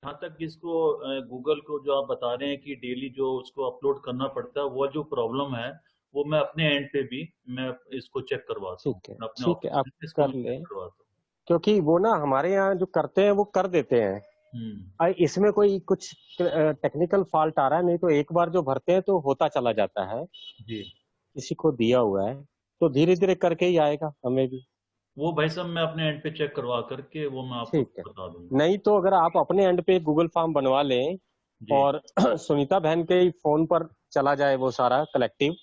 जहाँ तक इसको गूगल को जो आप बता रहे हैं कि डेली जो उसको अपलोड करना पड़ता है, वो जो प्रॉब्लम है वो मैं अपने एंड पे भी मैं इसको चेक करवाता हूँ, मैं अपने ठीक है, ऑफिस आप में इसको कर मैं चेक लें, करवाता क्योंकि वो ना हमारे यहाँ जो करते हैं वो कर देते हैं। हूँ। इसमें कोई कुछ टेक्निकल फॉल्ट आ रहा है, नहीं तो एक बार जो भरते हैं तो होता चला जाता है, जी। किसी को दिया हुआ है तो धीरे धीरे करके ही आएगा हमें भी। वो भाई साहब मैं अपने एंड पे चेक करवा करके वो मैं आपको ठीक है, बता दूंगा। नहीं तो अगर आप अपने एंड पे गूगल फॉर्म बनवा लें जी। और सुनीता बहन के ही फोन पर चला जाए वो सारा कलेक्टिव,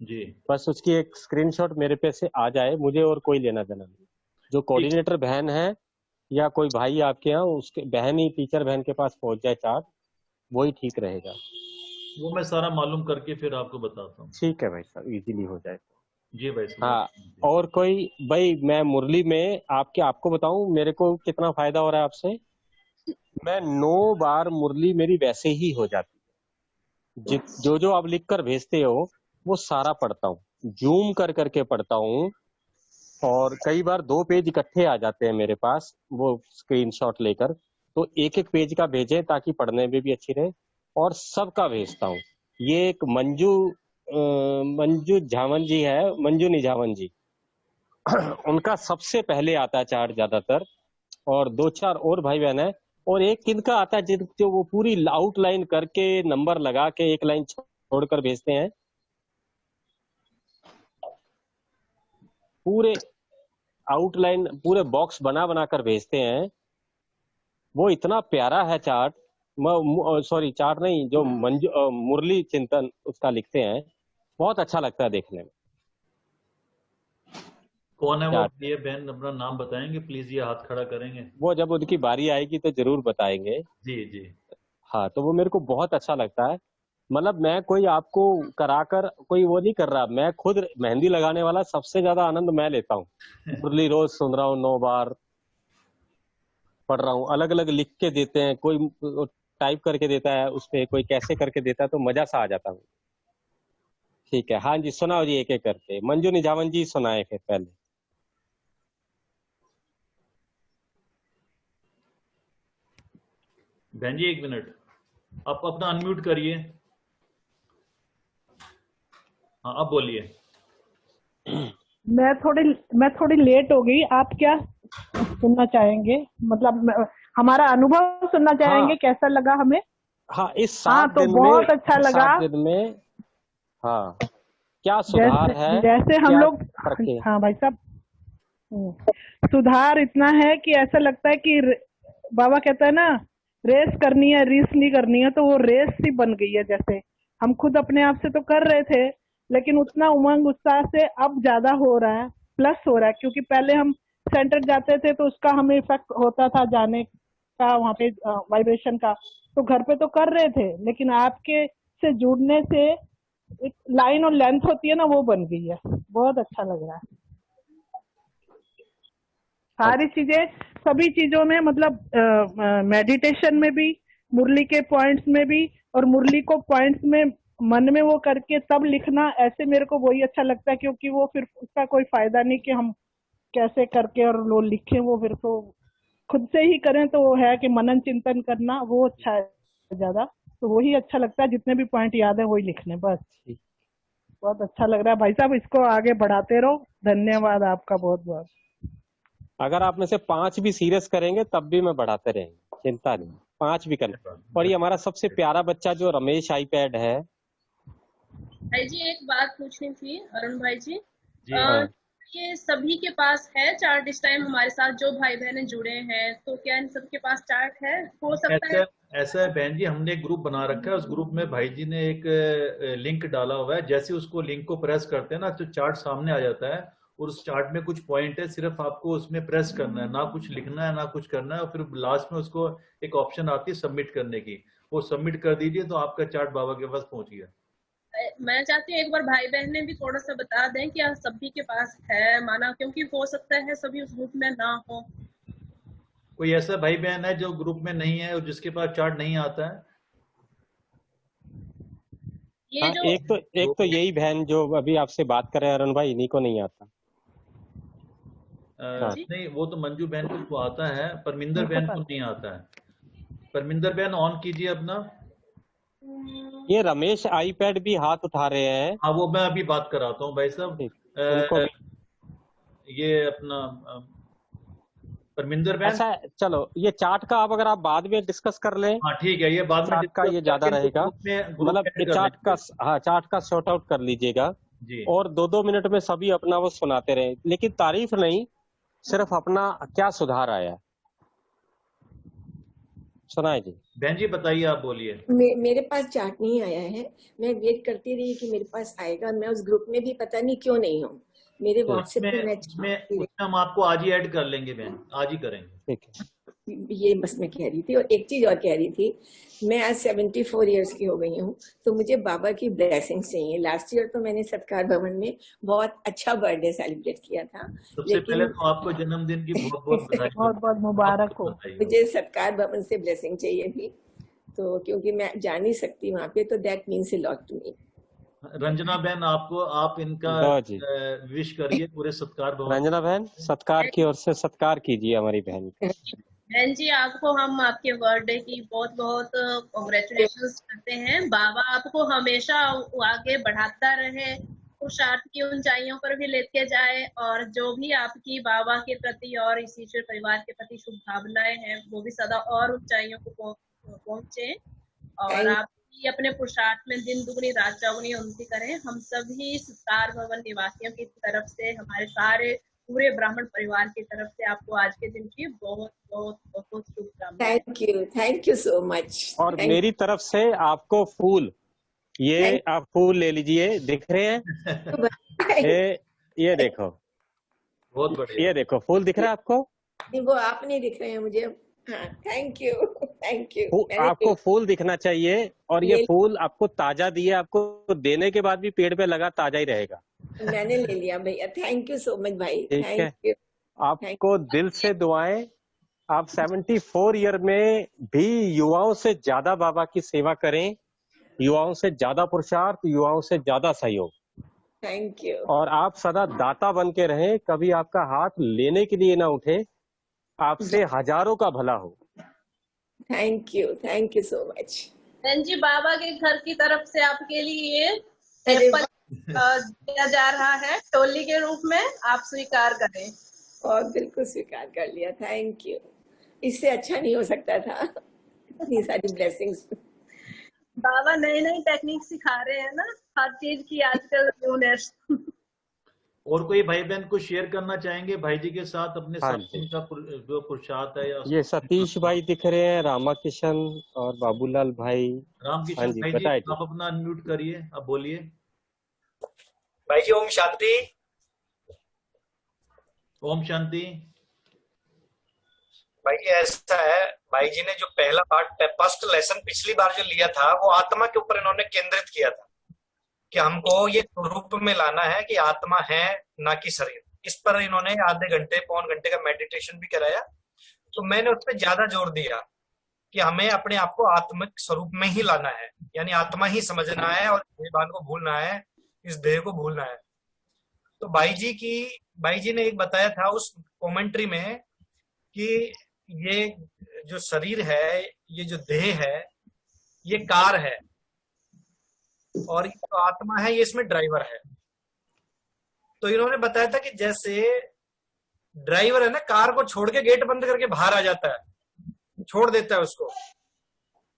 जी। बस उसकी एक स्क्रीनशॉट मेरे पे से आ जाए, मुझे और कोई लेना देना नहीं। जो ठीक। कोऑर्डिनेटर बहन है या कोई भाई आपके यहाँ, उसके बहन ही टीचर बहन के पास पहुंच जाए चार्ट, वही ठीक रहेगा। वो मैं सारा मालूम करके फिर आपको बताता हूँ। ठीक है भाई साहब, इजीली हो जाए। जी भाई साहब हाँ, जी। और कोई भाई, मैं मुरली में आपको बताऊं मेरे को कितना फायदा हो रहा है आपसे। मैं 9 बार मुरली मेरी वैसे ही हो जाती है। जो जो आप लिख कर भेजते हो वो सारा पढ़ता हूँ, जूम कर करके पढ़ता हूँ। और कई बार 2 पेज इकट्ठे आ जाते हैं मेरे पास वो स्क्रीनशॉट लेकर, तो एक एक पेज का भेजें ताकि पढ़ने में भी अच्छी रहे। और सबका भेजता हूँ। ये एक मंजू झावन जी है, मंजू निझावन जी, उनका सबसे पहले आता है चार्ट ज्यादातर। और 2 4 और भाई बहन है। और एक किनका आता है जिन जो वो पूरी आउटलाइन करके नंबर लगा के एक लाइन छोड़कर भेजते हैं, पूरे आउटलाइन पूरे बॉक्स बना बना कर भेजते हैं। वो इतना प्यारा है चार्ट। सॉरी, चार्ट नहीं, जो मुरली चिंतन उसका लिखते हैं, बहुत अच्छा लगता है देखने में। कौन है वो चार्ट, ये बहन, अपना नाम बताएंगे प्लीज, ये हाथ खड़ा करेंगे। वो जब उनकी बारी आएगी तो जरूर बताएंगे। जी जी। हाँ, तो वो मेरे को बहुत अच्छा लगता है। मतलब मैं कोई आपको कराकर कोई वो नहीं कर रहा, मैं खुद मेहंदी लगाने वाला, सबसे ज्यादा आनंद मैं लेता हूँ। मुरली रोज सुन रहा हूँ, 9 बार पढ़ रहा हूँ, अलग अलग लिख के देते हैं, कोई टाइप करके देता है उस पे, कोई कैसे करके देता है, तो मजा सा आ जाता हूँ। ठीक है, हाँ जी, सुनाओ जी एक एक करके। मंजू निझावन जी सुनाए फिर पहले। बहन जी एक मिनट, आप अपना अनम्यूट करिए। हाँ अब बोलिए। मैं थोड़ी लेट हो गई। आप क्या सुनना चाहेंगे? मतलब हमारा अनुभव सुनना चाहेंगे, हाँ कैसा लगा हमें? हाँ, इस हाँ, सात तो दिन में, बहुत अच्छा इस लगा। 7 दिन में, हाँ, क्या सुधार जैसे है, जैसे हम क्या लोग, तरक्की है। हाँ भाई साहब, सुधार इतना है कि ऐसा लगता है कि बाबा कहता है ना, रेस करनी है, रीस नहीं करनी है, तो वो रेस सी बन गई है। जैसे हम खुद अपने आप से तो कर रहे थे, लेकिन उतना उमंग उत्साह से अब ज्यादा हो रहा है, प्लस हो रहा है। क्योंकि पहले हम सेंटर जाते थे तो उसका हमें इफेक्ट होता था जाने का, वहाँ पे वाइब्रेशन का। तो घर पे तो कर रहे थे, लेकिन आपके से जुड़ने से एक लाइन और लेंथ होती है ना, वो बन गई है। बहुत अच्छा लग रहा है। सारी चीजें, सभी चीजों में, मतलब मेडिटेशन में भी, मुरली के पॉइंट्स में भी, और मुरली को पॉइंट्स में मन में वो करके तब लिखना, ऐसे मेरे को वही अच्छा लगता है। क्योंकि वो फिर उसका कोई फायदा नहीं कि हम कैसे करके और लो लिखें, वो फिर तो खुद से ही करें। तो वो है कि मनन चिंतन करना वो अच्छा है ज्यादा। तो वही अच्छा लगता है, जितने भी पॉइंट याद है वही लिखने, बस। ठीक। बहुत अच्छा लग रहा है भाई साहब, इसको आगे बढ़ाते रहो। धन्यवाद आपका बहुत बहुत। अगर आप में से 5 भी सीरियस करेंगे तब भी मैं बढ़ाते रहेंगे, चिंता नहीं, 5 भी करना। और ये हमारा सबसे प्यारा बच्चा जो रमेश आईपैड है। भाई जी एक बात पूछनी थी अरुण भाई जी। जी। अ, हाँ ये सभी के पास है चार्ट इस टाइम हमारे साथ जो भाई बहनें जुड़े हैं, तो क्या इन सबके पास चार्ट है? हो सकता है। ऐसा ऐसा है बहन जी, हमने एक ग्रुप बना रखा है, उस ग्रुप में भाई जी ने एक लिंक डाला हुआ है। जैसे उसको लिंक को प्रेस करते हैं ना तो चार्ट सामने आ जाता है, और उस चार्ट में कुछ पॉइंट है, सिर्फ आपको उसमें प्रेस करना है, ना कुछ लिखना है ना कुछ करना है। और फिर लास्ट में उसको एक ऑप्शन आती है सबमिट करने की, वो सबमिट कर दीजिए तो आपका चार्ट बाबा के पास पहुंच गया। मैं चाहती हूँ एक बार भाई बहनें भी थोड़ा सा बता दें कि सभी के पास है माना, क्योंकि हो सकता है सभी उस ग्रुप में ना हो। कोई ऐसा भाई बहन है जो ग्रुप में नहीं है और जिसके पास चार्ट नहीं आता है? ये हाँ, जो एक तो यही बहन जो अभी आपसे बात कर रहे हैं, अरुण भाई, इन्हीं को नहीं आता। हाँ, जी नहीं, वो तो मंजू बहन को तो आता है, परमिंदर मेरे को बहन तो को आता नहीं आता है। परमिंदर बहन ऑन कीजिए अपना। ये रमेश आईपैड भी हाथ उठा रहे हैं। हाँ, वो मैं अभी बात कराता हूँ भाई साहब। ठीक, उनको भी। ये अपना परमिंदर बहन। अच्छा चलो, ये चार्ट का अब अगर आप बाद में डिस्कस कर लें, हाँ ठीक है, ये बाद में चार्ट का डिस्कस ये ज्यादा करके रहेगा। ग्रुप मतलब ऐड कर चार्ट का, लेंगे। हाँ चार्ट का शॉर्ट आउट कर लीजिएगा जी। और 2-2 मिनट में सभी अपना वो सुनाते रहे, लेकिन तारीफ नहीं, सिर्फ अपना क्या सुधार आया सुनाए जी। बहन जी बताइए, आप बोलिए। मेरे पास चार्ट नहीं आया है। मैं वेट करती रही कि मेरे पास आएगा। मैं उस ग्रुप में भी पता नहीं क्यों नहीं हूँ। मेरे तो व्हाट्सएप पे मैं उसमें हम आपको आज ही ऐड कर लेंगे बहन, आज ही करेंगे। ठीक है। ये बस मैं कह रही थी। और एक चीज और कह रही थी, मैं आज 74 इयर्स की हो गई हूँ, तो मुझे बाबा की ब्लेसिंग चाहिए। लास्ट ईयर तो मैंने सत्कार भवन में बहुत अच्छा बर्थडे सेलिब्रेट किया था, सबसे लेकिन पहले तो आपको जन्मदिन की बहुत बहुत बधाई। बहुत बहुत मुबारक हो। मुझे सत्कार भवन से ब्लेसिंग चाहिए थी, तो क्योंकि मैं जा नहीं सकती वहां पे, तो that means a lot to me. Ranjana बहन, आपको आप इनका जी। विश करिए पूरे सत्कार भवन। रंजना बहन, सत्कार की ओर से सत्कार कीजिए हमारी बहन। बहन जी, आपको हम आपके बर्थडे की बहुत बहुत कांग्रेचुलेशंस करते हैं। बाबा आपको हमेशा आगे बढ़ाता रहे, पुरुषार्थ की ऊंचाइयों पर भी लेके जाए, और जो भी आपकी बाबा के प्रति और इस ईश्वर परिवार के प्रति शुभकामनाएं हैं वो भी सदा और ऊंचाइयों को पहुंचे, और आप भी अपने पुरुषार्थ में दिन दुगनी रात चौगुनी उन्नति करें। हम सभी सत्कार भवन निवासियों की तरफ से, हमारे सारे पूरे ब्राह्मण परिवार की तरफ से आपको आज के दिन की बहुत बहुत बहुत शुभकामनाएं। Thank you so much. और मेरी तरफ से आपको फूल, ये आप फूल ले लीजिए, दिख रहे हैं? ये देखो, बहुत बढ़िया। ये देखो फूल दिख रहा है आपको? वो आप नहीं दिख रहे हैं मुझे। हाँ, थैंक यू थैंक यू। आपको फूल दिखना चाहिए, और ये फूल आपको ताजा दिए, आपको देने के बाद भी पेड़ पे लगा ताजा ही रहेगा। मैंने ले लिया भैया, थैंक यू सो मच भाई। ठीक है, थैंक यू। आपको दिल से दुआएं। आप 74 ईयर में भी युवाओं से ज्यादा बाबा की सेवा करें, युवाओं से ज्यादा पुरुषार्थ, युवाओं से ज्यादा सहयोग। Thank you. और आप सदा दाता बन के रहें, कभी आपका हाथ लेने के लिए ना उठे, आपसे हजारों का भला हो। Thank you so much. बहन जी, बाबा के घर की तरफ से आपके लिए एप्पल दिया जा रहा है टोली के रूप में, आप स्वीकार करें। और बिल्कुल स्वीकार कर लिया, थैंक यू। इससे अच्छा नहीं हो सकता था, इतनी सारी ब्लेसिंग्स। बाबा नई नई टेक्निक सिखा रहे हैं ना हर चीज की आजकल न्यूनेस। और कोई भाई बहन कुछ शेयर करना चाहेंगे भाई जी के साथ अपने हाँ साथ जी। का जो पुरुषार्थ है? या ये सतीश भाई दिख रहे हैं, रामा किशन और बाबूलाल भाई। हाँ रामकिशन जी, भाई जी, बताइए जी। आप अपना अनम्यूट करिए, आप बोलिए। भाई जी ओम शांति। ओम शांति। भाई जी ऐसा है, भाई जी ने जो पहला पार्ट, फर्स्ट लेसन पिछली बार जो लिया था, वो आत्मा के ऊपर इन्होंने केंद्रित किया था कि हमको ये रूप में लाना है कि आत्मा है ना कि शरीर। इस पर इन्होंने आधे घंटे पौन घंटे का मेडिटेशन भी कराया। तो मैंने उस पर ज्यादा जोर दिया कि हमें अपने आप को आत्मिक स्वरूप में ही लाना है, यानी आत्मा ही समझना है और देहभान को भूलना है, इस देह को भूलना है। तो भाई जी ने एक बताया था उस कमेंट्री में कि ये जो शरीर है, ये जो देह है, ये कार है, और ये जो आत्मा है ये इसमें ड्राइवर है। तो इन्होंने बताया था कि जैसे ड्राइवर है ना, कार को छोड़ के गेट बंद करके बाहर आ जाता है, छोड़ देता है उसको,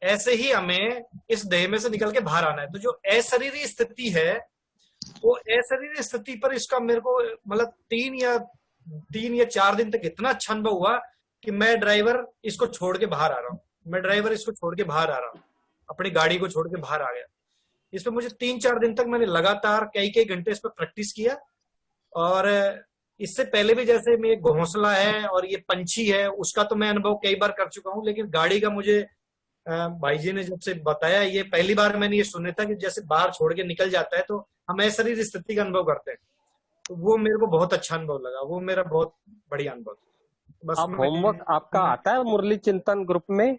ऐसे ही हमें इस देह में से निकल के बाहर आना है। तो जो अशरीरी स्थिति है, वो अशरीरी स्थिति पर इसका मेरे को मतलब 3 या 4 दिन तक इतना अच्छा अनुभव हुआ कि मैं ड्राइवर इसको छोड़ के बाहर आ रहा हूँ, मैं ड्राइवर इसको छोड़ के बाहर आ रहा हूँ, अपनी गाड़ी को छोड़ के बाहर आ गया। इस पर मुझे 3-4 दिन तक मैंने लगातार कई घंटे इस पर प्रैक्टिस किया। और इससे पहले भी जैसे मेरे घोंसला है और ये पंछी है, उसका तो मैं अनुभव कई बार कर चुका हूँ, लेकिन गाड़ी का मुझे भाई जी ने जब से बताया, ये पहली बार मैंने ये सुना था कि जैसे बाहर छोड़ के निकल जाता है तो हम अशरीरी स्थिति का अनुभव करते हैं। तो वो मेरे को बहुत अच्छा अनुभव लगा, वो मेरा बहुत बढ़िया अनुभव। बस आप होमवर्क आपका आता है मुरली चिंतन ग्रुप में,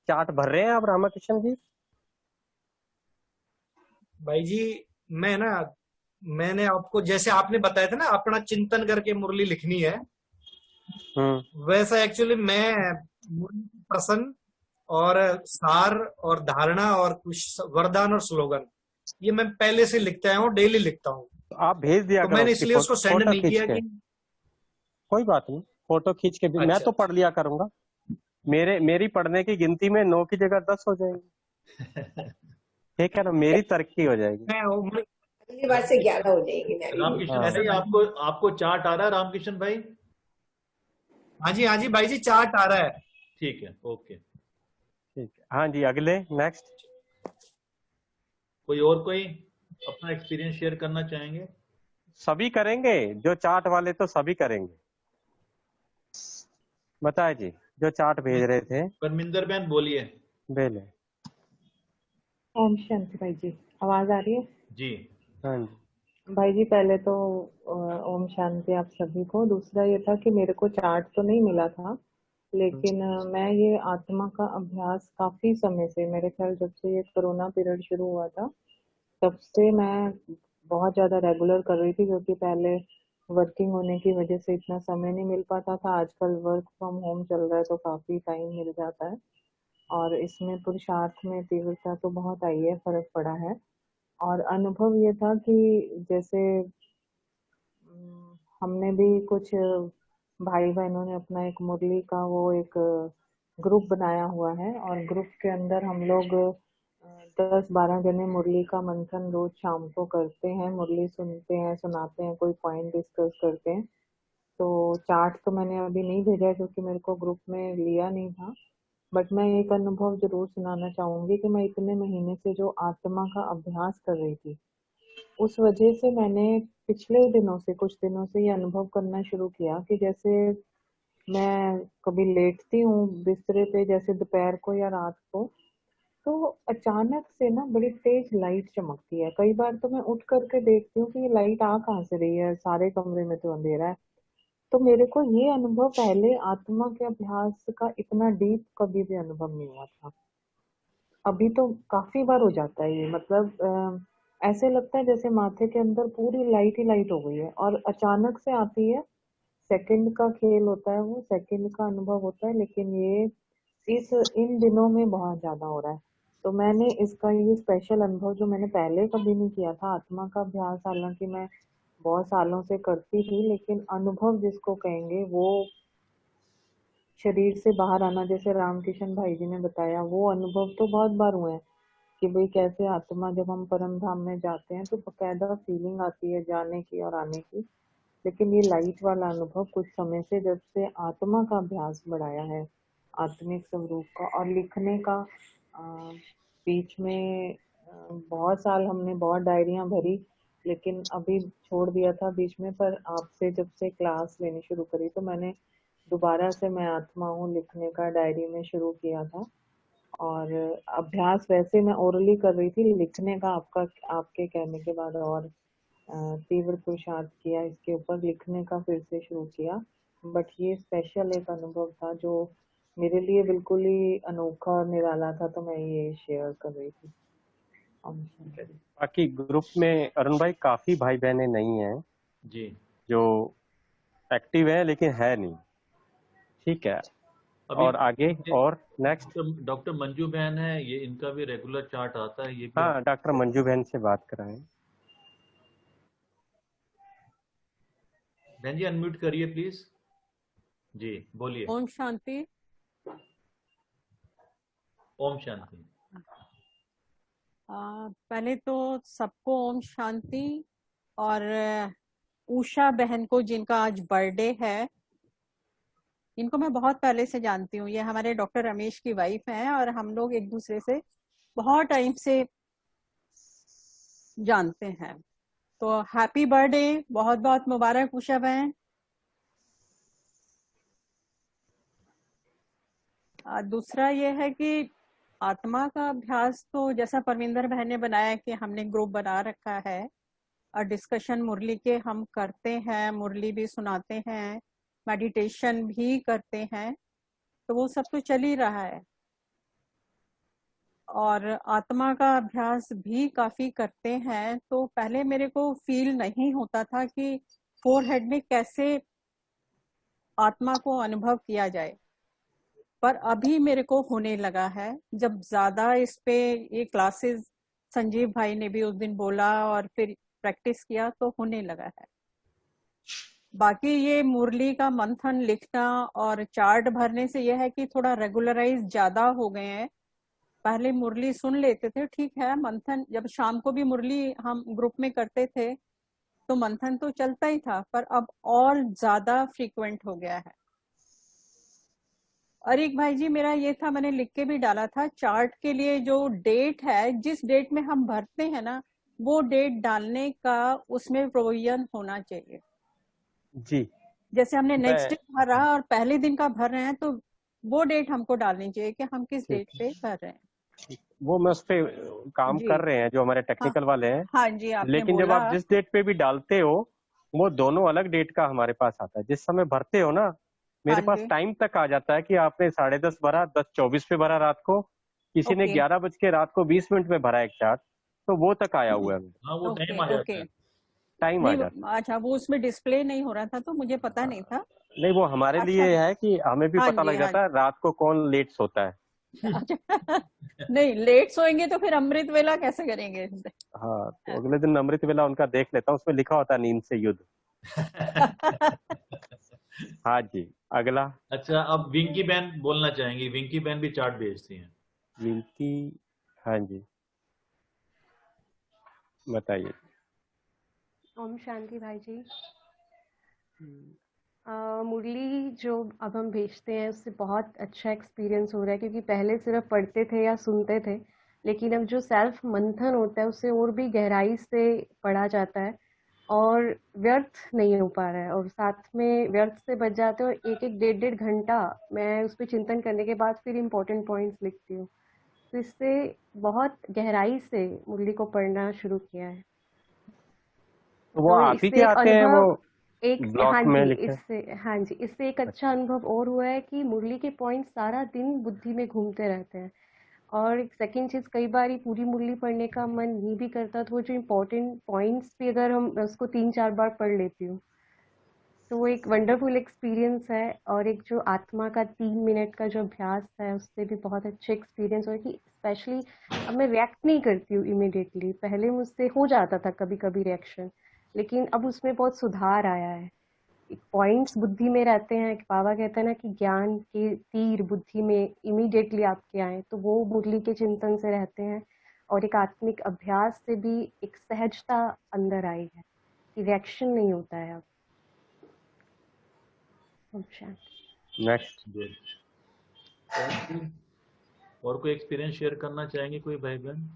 चार्ट भर रहे हैं आप रामाकृष्ण जी? भाई जी मैंने आपको जैसे आपने बताया था ना, अपना चिंतन करके मुरली लिखनी है, वैसा एक्चुअली मैं मुरली प्रसन्न और सार और धारणा और कुछ वरदान और स्लोगन, ये मैं पहले से लिखते आया हूँ, डेली लिखता हूँ। तो आप भेज दिया तो करो मैंने उसकी इसलिए उसको सेंड फोटो नहीं खींच किया के। कि कोई बात नहीं, फोटो खींच के भी मैं अच्छा तो पढ़ लिया करूंगा। मेरी पढ़ने की गिनती में 9 की जगह 10 हो जाएगी, ठीक है ना, मेरी तरक्की हो जाएगी। मैं अगली बार से 11 हो जाएगी, मैं भी रामकिशन हाँ। भाई, आपको चार्ट आ रहा है रामकिशन भाई? हाँ जी भाई जी, चार्ट आ रहा है। ठीक है, ओके। ठीक है, हाँ जी, अगले नेक्स्ट। कोई अपना एक्सपीरियंस शेयर करना चाहेंगे? सभी करेंगे, जो चार्ट वाले तो सभी करेंगे। बताए जी, जो चार्ट भेज रहे थे। परमिंदर बहन बोलिए। बेले। ओम शांति भाई जी, आवाज आ रही है? जी। हाँ जी। भाई जी पहले तो ओम शांति आप सभी को। दूसरा ये था कि मेरे को चार्ट तो नहीं मिला था, लेकिन मैं ये आत्मा का अभ्यास काफी समय से, मेरे ख्याल जब से ये कोरोना पीरियड शुरू हुआ था तब से मैं बहुत ज्यादा रेगुलर कर रही थी, क्योंकि पहले वर्किंग होने की वजह से इतना समय नहीं मिल पाता था। आजकल वर्क फ्रॉम होम चल रहा है तो काफी टाइम मिल जाता है, और इसमें पुरुषार्थ में तीव्रता तो बहुत आई है, फर्क पड़ा है। और अनुभव ये था कि जैसे हमने भी कुछ भाई बहनों ने अपना एक मुरली का वो एक ग्रुप बनाया हुआ है, और ग्रुप के अंदर हम लोग 10-12 जने मुरली का मंथन रोज शाम को करते हैं, मुरली सुनते हैं, सुनाते हैं, कोई पॉइंट डिस्कस करते हैं। तो चार्ट तो मैंने अभी नहीं भेजा क्योंकि मेरे को ग्रुप में लिया नहीं था, बट मैं एक अनुभव जरूर सुनाना चाहूंगी कि मैं इतने महीने से जो आत्मा का अभ्यास कर रही थी, उस वजह से मैंने पिछले दिनों से, कुछ दिनों से ये अनुभव करना शुरू किया कि जैसे मैं कभी लेटती हूँ बिस्तरे पे, जैसे दोपहर को या रात को, तो अचानक से ना बड़ी तेज लाइट चमकती है। कई बार तो मैं उठ करके देखती हूँ कि ये लाइट आ कहाँ से रही है, सारे कमरे में तो अंधेरा है। तो मेरे को ये अनुभव पहले आत्मा के अभ्यास का इतना डीप कभी भी अनुभव नहीं हुआ था। अभी तो काफी बार हो जाता है ये, मतलब ऐसे लगता है जैसे माथे के अंदर पूरी लाइट ही लाइट हो गई है और अचानक से आती है। सेकंड का खेल होता है, वो सेकंड का अनुभव होता है, लेकिन ये इन दिनों में बहुत ज्यादा हो रहा है। तो मैंने इसका ये स्पेशल अनुभव जो मैंने पहले कभी नहीं किया था, आत्मा का अभ्यास हालांकि मैं बहुत सालों से करती थी, लेकिन अनुभव जिसको कहेंगे वो शरीर से बाहर आना, जैसे रामकिशन भाई जी ने बताया, वो अनुभव तो बहुत बार हुए हैं कि भाई कैसे आत्मा, जब हम परम धाम में जाते हैं तो बकायदा फीलिंग आती है जाने की और आने की। लेकिन ये लाइट वाला अनुभव कुछ समय से, जब से आत्मा का अभ्यास बढ़ाया है, आत्मिक स्वरूप का और लिखने का, बीच में बहुत साल हमने बहुत डायरियां भरी, लेकिन अभी छोड़ दिया था बीच में। पर आपसे जब से क्लास लेनी शुरू करी तो मैंने दोबारा से, मैं आत्मा हूँ, लिखने का डायरी में शुरू किया था। और अभ्यास वैसे मैं ओरली कर रही थी, लिखने का आपके कहने के बाद और तीव्र पुरुषार्थ किया, इसके ऊपर लिखने का फिर से शुरू किया। बट ये स्पेशल एक अनुभव था जो मेरे लिए बिल्कुल ही अनोखा और निराला था, तो मैं ये शेयर कर रही थी। बाकी ग्रुप में अरुण भाई काफी भाई बहनें नहीं हैं जी, जो एक्टिव है, लेकिन है नहीं, ठीक है। और आगे और नेक्स्ट डॉक्टर मंजू बहन है, ये इनका भी रेगुलर चार्ट आता है, ये भी। हाँ, डॉक्टर मंजू बहन से बात कराएं। बहन जी अनम्यूट करिए प्लीज। जी बोलिए। ओम शांति। ओम शांति। पहले तो सबको ओम शांति। और उषा बहन को, जिनका आज बर्थडे है, इनको मैं बहुत पहले से जानती हूँ। ये हमारे डॉक्टर रमेश की वाइफ हैं और हम लोग एक दूसरे से बहुत टाइम से जानते हैं। तो हैप्पी बर्थडे, बहुत बहुत मुबारक उषा बहन। दूसरा ये है कि आत्मा का अभ्यास तो जैसा परविंदर बहन ने बनाया कि हमने ग्रुप बना रखा है और डिस्कशन मुरली के हम करते हैं, मुरली भी सुनाते हैं, मेडिटेशन भी करते हैं, तो वो सब तो चल ही रहा है। और आत्मा का अभ्यास भी काफी करते हैं। तो पहले मेरे को फील नहीं होता था कि फोरहेड में कैसे आत्मा को अनुभव किया जाए। पर अभी मेरे को होने लगा है, जब ज्यादा इस पे ये क्लासेस संजीव भाई ने भी उस दिन बोला और फिर प्रैक्टिस किया तो होने लगा है। बाकी ये मुरली का मंथन लिखना और चार्ट भरने से यह है कि थोड़ा रेगुलराइज ज्यादा हो गए हैं। पहले मुरली सुन लेते थे, ठीक है, मंथन जब शाम को भी मुरली हम ग्रुप में करते थे तो मंथन तो चलता ही था, पर अब और ज्यादा फ्रीक्वेंट हो गया है। और एक भाई जी मेरा ये था, मैंने लिख के भी डाला था, चार्ट के लिए जो डेट है, जिस डेट में हम भरते हैं ना, वो डेट डालने का उसमें प्रोविजन होना चाहिए। जी, जैसे हमने नेक्स्ट मैं डे भरा और पहले दिन का भर रहे हैं तो वो डेट हमको डालनी चाहिए कि हम किस डेट पे भर रहे हैं। वो मैं उस पे काम जी कर रहे हैं जो हमारे हाँ, टेक्निकल वाले हैं। हाँ जी, आपने लेकिन जब बोला। आप जिस डेट पे भी डालते हो वो दोनों अलग डेट का हमारे पास आता है। जिस समय भरते हो ना, हाँ मेरे पास जी, टाइम तक आ जाता है कि आपने 10:30 भरा, 10:24 पे भरा रात को, किसी ने ओके 11 बज के रात को 20 मिनट में भरा एक चार्ट, तो वो तक आया हुआ है, हाँ वो ओके टाइम आ जाता ओके। है। टाइम आ नहीं, जाता अच्छा, वो उसमें डिस्प्ले नहीं हो रहा था तो मुझे पता नहीं था। है। नहीं, वो हमारे अच्छा, लिए है कि हमें भी हाँ पता जी, लग हाँ जाता है रात को कौन लेट सोता है। अच्छा नहीं, लेट सोएंगे तो फिर अमृत वेला कैसे करेंगे? हाँ, तो अगले दिन अमृत वेला उनका देख लेता हूँ, उसमें लिखा होता है नींद से युद्ध। हाँ जी, अगला। अच्छा, अब विंकी बहन बोलना चाहेंगी। विंकी बहन भी चार्ट भेजती हैं। विनती, हाँ जी, बताइए। ओम शांति भाई जी। मुरली जो अब हम भेजते हैं उससे बहुत अच्छा एक्सपीरियंस हो रहा है, क्योंकि पहले सिर्फ पढ़ते थे या सुनते थे, लेकिन अब जो सेल्फ मंथन होता है उससे और भी गहराई से पढ़ा जाता है और व्यर्थ नहीं हो पा रहा है, और साथ में व्यर्थ से बच जाते हो। एक एक डेढ़ डेढ़ घंटा मैं उस पर चिंतन करने के बाद फिर इम्पोर्टेंट पॉइंट्स लिखती हूँ, तो इससे बहुत गहराई से मुरली को पढ़ना शुरू किया है। तो वो तो आप ही के इससे एक आते हैं वो अनुभव, एक, ब्लॉक हाँ में जी, लिखे? हाँ जी, इससे एक अच्छा अनुभव और हुआ है कि मुरली के पॉइंट सारा दिन बुद्धि में घूमते रहते हैं। और एक सेकंड चीज, कई बार ही पूरी मुरली पढ़ने का मन नहीं भी करता, तो वो जो इम्पोर्टेंट पॉइंट्स भी अगर हम उसको 3-4 बार पढ़ लेती हूँ, तो वो एक वंडरफुल एक्सपीरियंस है। और एक जो आत्मा का 3 मिनट का जो अभ्यास है उससे भी बहुत अच्छे एक्सपीरियंस हो, कि स्पेशली अब मैं रिएक्ट नहीं करती हूँ इमिडिएटली। पहले मुझसे हो जाता था कभी कभी रिएक्शन, लेकिन अब उसमें बहुत सुधार आया है। पॉइंट्स बुद्धि में रहते हैं, बाबा कहते हैं ना कि ज्ञान के तीर बुद्धि में इमीडिएटली आपके आए, तो वो मुरली के चिंतन से रहते हैं। और एक आत्मिक अभ्यास से भी एक सहजता अंदर आई है कि रिएक्शन नहीं होता है अब। नेक्स्ट। Thank you. और कोई एक्सपीरियंस शेयर करना चाहेंगे कोई भाई बहन?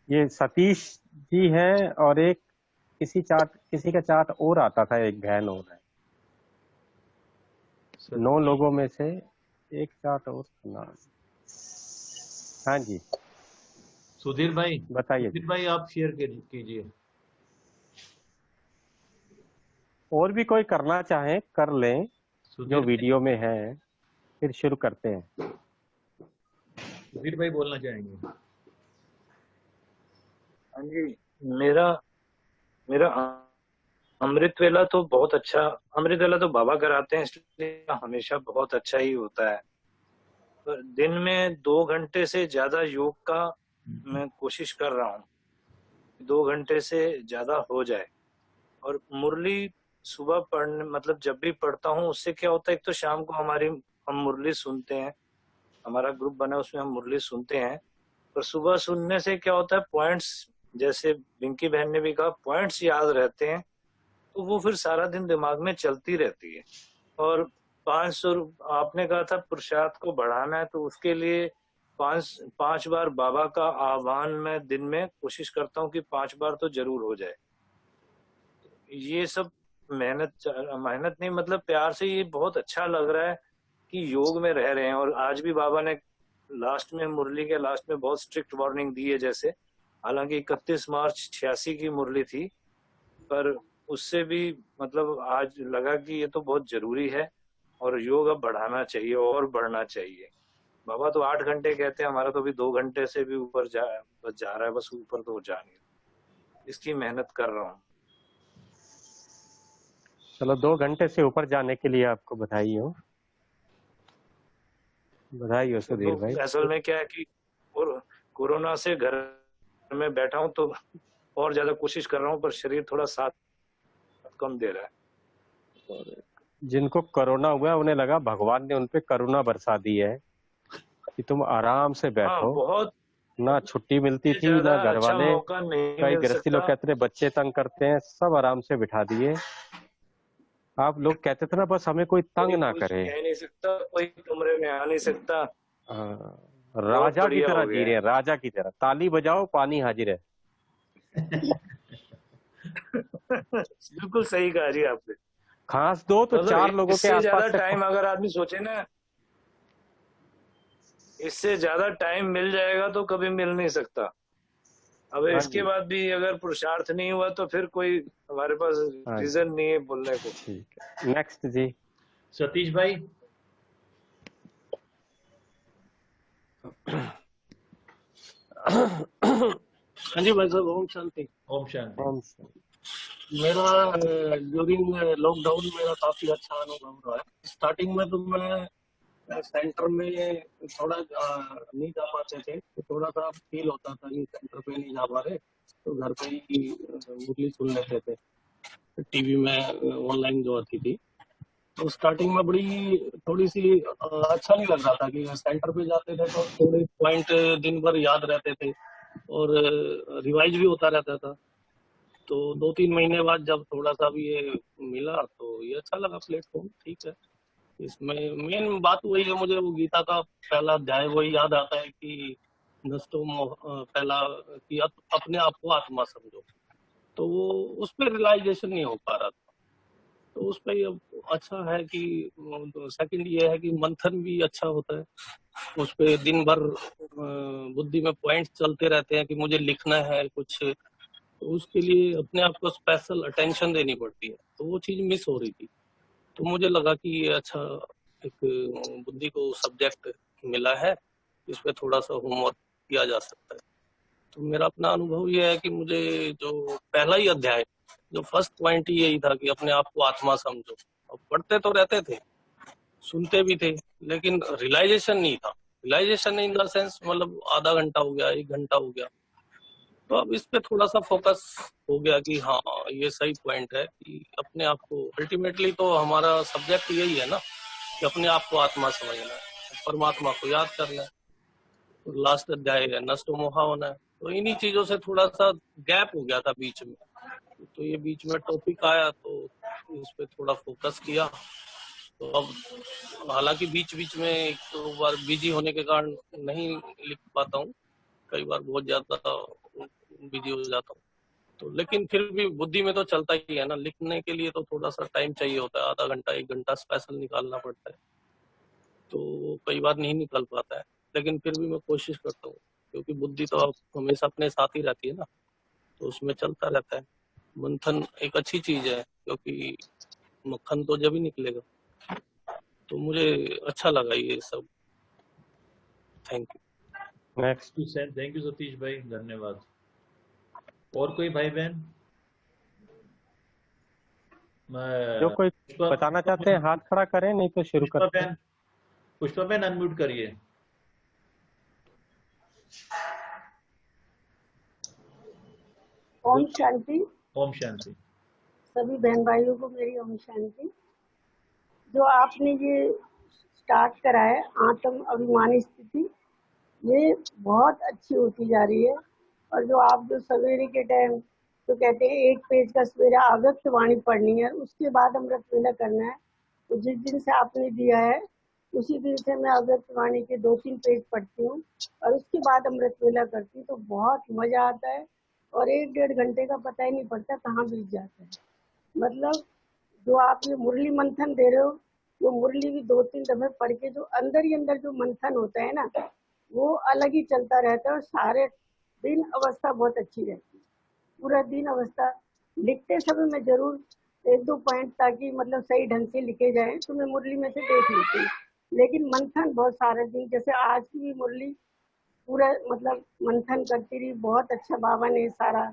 ये सतीश जी है और एक किसी का चार्ट और आता था, एक बहन और है। 9 लोगों में से एक चार्ट और सुना। हाँ जी, सुधीर भाई, बताइए। सुधीर भाई आप शेयर कीजिए। और भी कोई करना चाहे कर लें जो सुधीर वीडियो में है, फिर शुरू करते हैं। सुधीर भाई बोलना चाहेंगे? हाँ जी, मेरा अमृत वेला तो बहुत अच्छा, अमृत वेला तो बाबा कराते हैं, इसलिए हमेशा बहुत अच्छा ही होता है। पर दिन में 2 घंटे से ज्यादा योग का मैं कोशिश कर रहा हूँ, 2 घंटे से ज्यादा हो जाए। और मुरली सुबह पढ़ने, मतलब जब भी पढ़ता हूँ उससे क्या होता है, एक तो शाम को हम मुरली सुनते हैं, हमारा ग्रुप बना उसमें हम मुरली सुनते हैं। पर सुबह सुनने से क्या होता है, पॉइंट्स, जैसे विंकी बहन ने भी कहा, पॉइंट्स याद रहते हैं, तो वो फिर सारा दिन दिमाग में चलती रहती है। और 500 आपने कहा था पुरुषार्थ को बढ़ाना है, तो उसके लिए 5 बार बाबा का आह्वान मैं दिन में कोशिश करता हूँ कि 5 बार तो जरूर हो जाए। ये सब मेहनत नहीं, मतलब प्यार से, ये बहुत अच्छा लग रहा है कि योग में रह रहे हैं। और आज भी बाबा ने लास्ट में, मुरली के लास्ट में बहुत स्ट्रिक्ट वार्निंग दी है, जैसे हालांकि 31 मार्च 86 की मुरली थी, पर उससे भी मतलब आज लगा कि ये तो बहुत जरूरी है और योग अब बढ़ाना चाहिए और बढ़ना चाहिए। बाबा तो 8 घंटे कहते हैं, हमारा तो अभी 2 घंटे से भी ऊपर जा रहा है, बस ऊपर तो जा नहीं, इसकी मेहनत कर रहा हूँ। चलो 2 घंटे से ऊपर जाने के लिए आपको बधाई हो सुधीर भाई। असल में क्या है कि कोरोना से घर में बैठा हूँ तो और ज्यादा कोशिश कर रहा हूँ, पर शरीर थोड़ा साथ कम दे रहा है। और जिनको कोरोना हुआ है उन्हें लगा भगवान ने उनपे करुणा बरसा दी है कि तुम आराम से बैठो। बहुत ना छुट्टी मिलती थी ना घर अच्छा वाले, मौका नहीं कई मिल गृहस्थी लोग सकता। कहते थे बच्चे तंग करते हैं, सब आराम से बिठा दिए। आप लोग कहते थे ना बस हमें कोई तंग ना कुछ करे। कह नहीं सकता, कोई कमरे में आ नहीं सकता। राजा की बढ़िया तरह हो जी गया रहे हैं, है। राजा की तरह। ताली बजाओ पानी हाजिर है। बिल्कुल सही कहा जी आपने। खांस दो तो 4 लोगों के इससे ज्यादा आसपास से टाइम अगर आदमी सोचे ना, इससे ज्यादा टाइम मिल जाएगा तो कभी मिल नहीं सकता। अब हाँ इसके जी, बाद भी अगर पुरुषार्थ नहीं हुआ तो फिर कोई हमारे पास हाँ जी, रीजन नहीं है बोलने को। ठीक है। नेक्स्ट जी। सतीश भाई। हाँ जी भाई साहब, ओम शांति। ओम शांति। ओम शांति। मेरा ड्यूरिंग लॉकडाउन मेरा काफी अच्छा अनुभव रहा है। स्टार्टिंग में तो मैं सेंटर में थोड़ा नहीं जा पाते थे, तो थोड़ा सा फील होता था कि सेंटर पे नहीं जा पा रहे, तो घर पे ही मुरली सुन लेते थे टीवी में, ऑनलाइन जो आती थी। तो स्टार्टिंग में बड़ी थोड़ी सी अच्छा नहीं लग रहा था कि सेंटर पे जाते थे तो थोड़े पॉइंट दिन भर याद रहते थे और रिवाइज भी होता रहता था। तो 2-3 महीने बाद जब थोड़ा सा भी ये मिला तो ये अच्छा लगा प्लेटफॉर्म, ठीक है। इसमें मेन बात वही है, मुझे वो गीता का पहला अध्याय वही याद आता है कि नष्टो मोह, पहला कि अपने आप को आत्मा समझो। तो वो उस पर रियलाइजेशन नहीं हो पा रहा था। तो उस पर ये अच्छा है कि सेकंड ये है कि मंथन भी अच्छा होता है। उस पे दिन भर बुद्धि में पॉइंट चलते रहते हैं कि मुझे लिखना है कुछ, तो उसके लिए अपने आप को स्पेशल अटेंशन देनी पड़ती है, तो वो चीज मिस हो रही थी। तो मुझे लगा कि ये अच्छा एक बुद्धि को सब्जेक्ट मिला है, इस पे थोड़ा सा होमवर्क किया जा सकता है। तो मेरा अपना अनुभव ये है कि मुझे जो पहला ही अध्याय, जो फर्स्ट पॉइंट ही यही था कि अपने आप को आत्मा समझो। अब पढ़ते तो रहते थे, सुनते भी थे, लेकिन रियलाइजेशन नहीं था। रियलाइजेशन इन द सेंस मतलब आधा घंटा हो गया, 1 घंटा हो गया। तो अब इस पे थोड़ा सा फोकस हो गया कि हाँ ये सही पॉइंट है कि अपने आप को, अल्टीमेटली तो हमारा सब्जेक्ट यही है ना कि अपने आप को आत्मा समझना है, परमात्मा को याद करना है। तो लास्ट अध्याय है नष्ट मोहा होना है। तो इन्हीं चीजों से थोड़ा सा गैप हो गया था बीच में, तो ये बीच में टॉपिक आया तो इस पे थोड़ा फोकस किया। तो अब हालांकि बीच बीच में एक दो बार बिजी होने के कारण नहीं लिख पाता हूँ, कई बार बहुत ज्यादा बिजी हो जाता हूँ, तो लेकिन फिर भी बुद्धि में तो चलता ही है ना। लिखने के लिए तो थोड़ा सा टाइम चाहिए होता है, आधा घंटा 1 घंटा स्पेशल निकालना पड़ता है, तो कई बार नहीं निकल पाता है, लेकिन फिर भी मैं कोशिश करता हूँ, क्योंकि बुद्धि तो हमेशा अपने साथ ही रहती है ना, तो उसमें चलता रहता है। मंथन एक अच्छी चीज है, क्योंकि मक्खन तो जब ही निकलेगा। तो मुझे अच्छा लगा ये सब। Thank you. Next. Thank you Satish भाई, धन्यवाद। और कोई भाई बहन? जो कोई बताना चाहते हैं हाथ खड़ा करें, नहीं तो शुरू करते हैं। पुष्पा बहन अनम्यूट करिए। ओम शांति। ओम शांति। सभी बहन भाइयों को मेरी ओम शांति। जो आपने ये स्टार्ट करा है आत्म अभिमानी स्थिति, ये बहुत अच्छी होती जा रही है। और जो आप जो सवेरे के टाइम तो कहते हैं 1 पेज का सवेरे अव्यक्त वाणी पढ़नी है, उसके बाद अमृत वेला करना है। तो जिस दिन से आपने दिया है उसी दिन से मैं अव्यक्त वाणी के 2-3 पेज पढ़ती हूँ और उसके बाद अमृत वेला करती हूँ, तो बहुत मजा आता है और 1-1.5 घंटे का पता ही नहीं पड़ता कहाँ बीत जाता है। मतलब जो आप ये मुरली मंथन दे रहे हो, वो मुरली भी 2-3 दफे पढ़ के जो अंदर ही अंदर जो मंथन होता है ना, वो अलग ही चलता रहता है और सारे दिन अवस्था बहुत अच्छी रहती है। पूरा दिन अवस्था लिखते समय मैं जरूर 1-2 पॉइंट ताकि मतलब सही ढंग से लिखे जाए तो मैं मुरली में से देख लेती हूँ, लेकिन मंथन बहुत सारे दिन, जैसे आज की भी मुरली पूरा मतलब मंथन करती रही। बहुत अच्छा बाबा ने सारा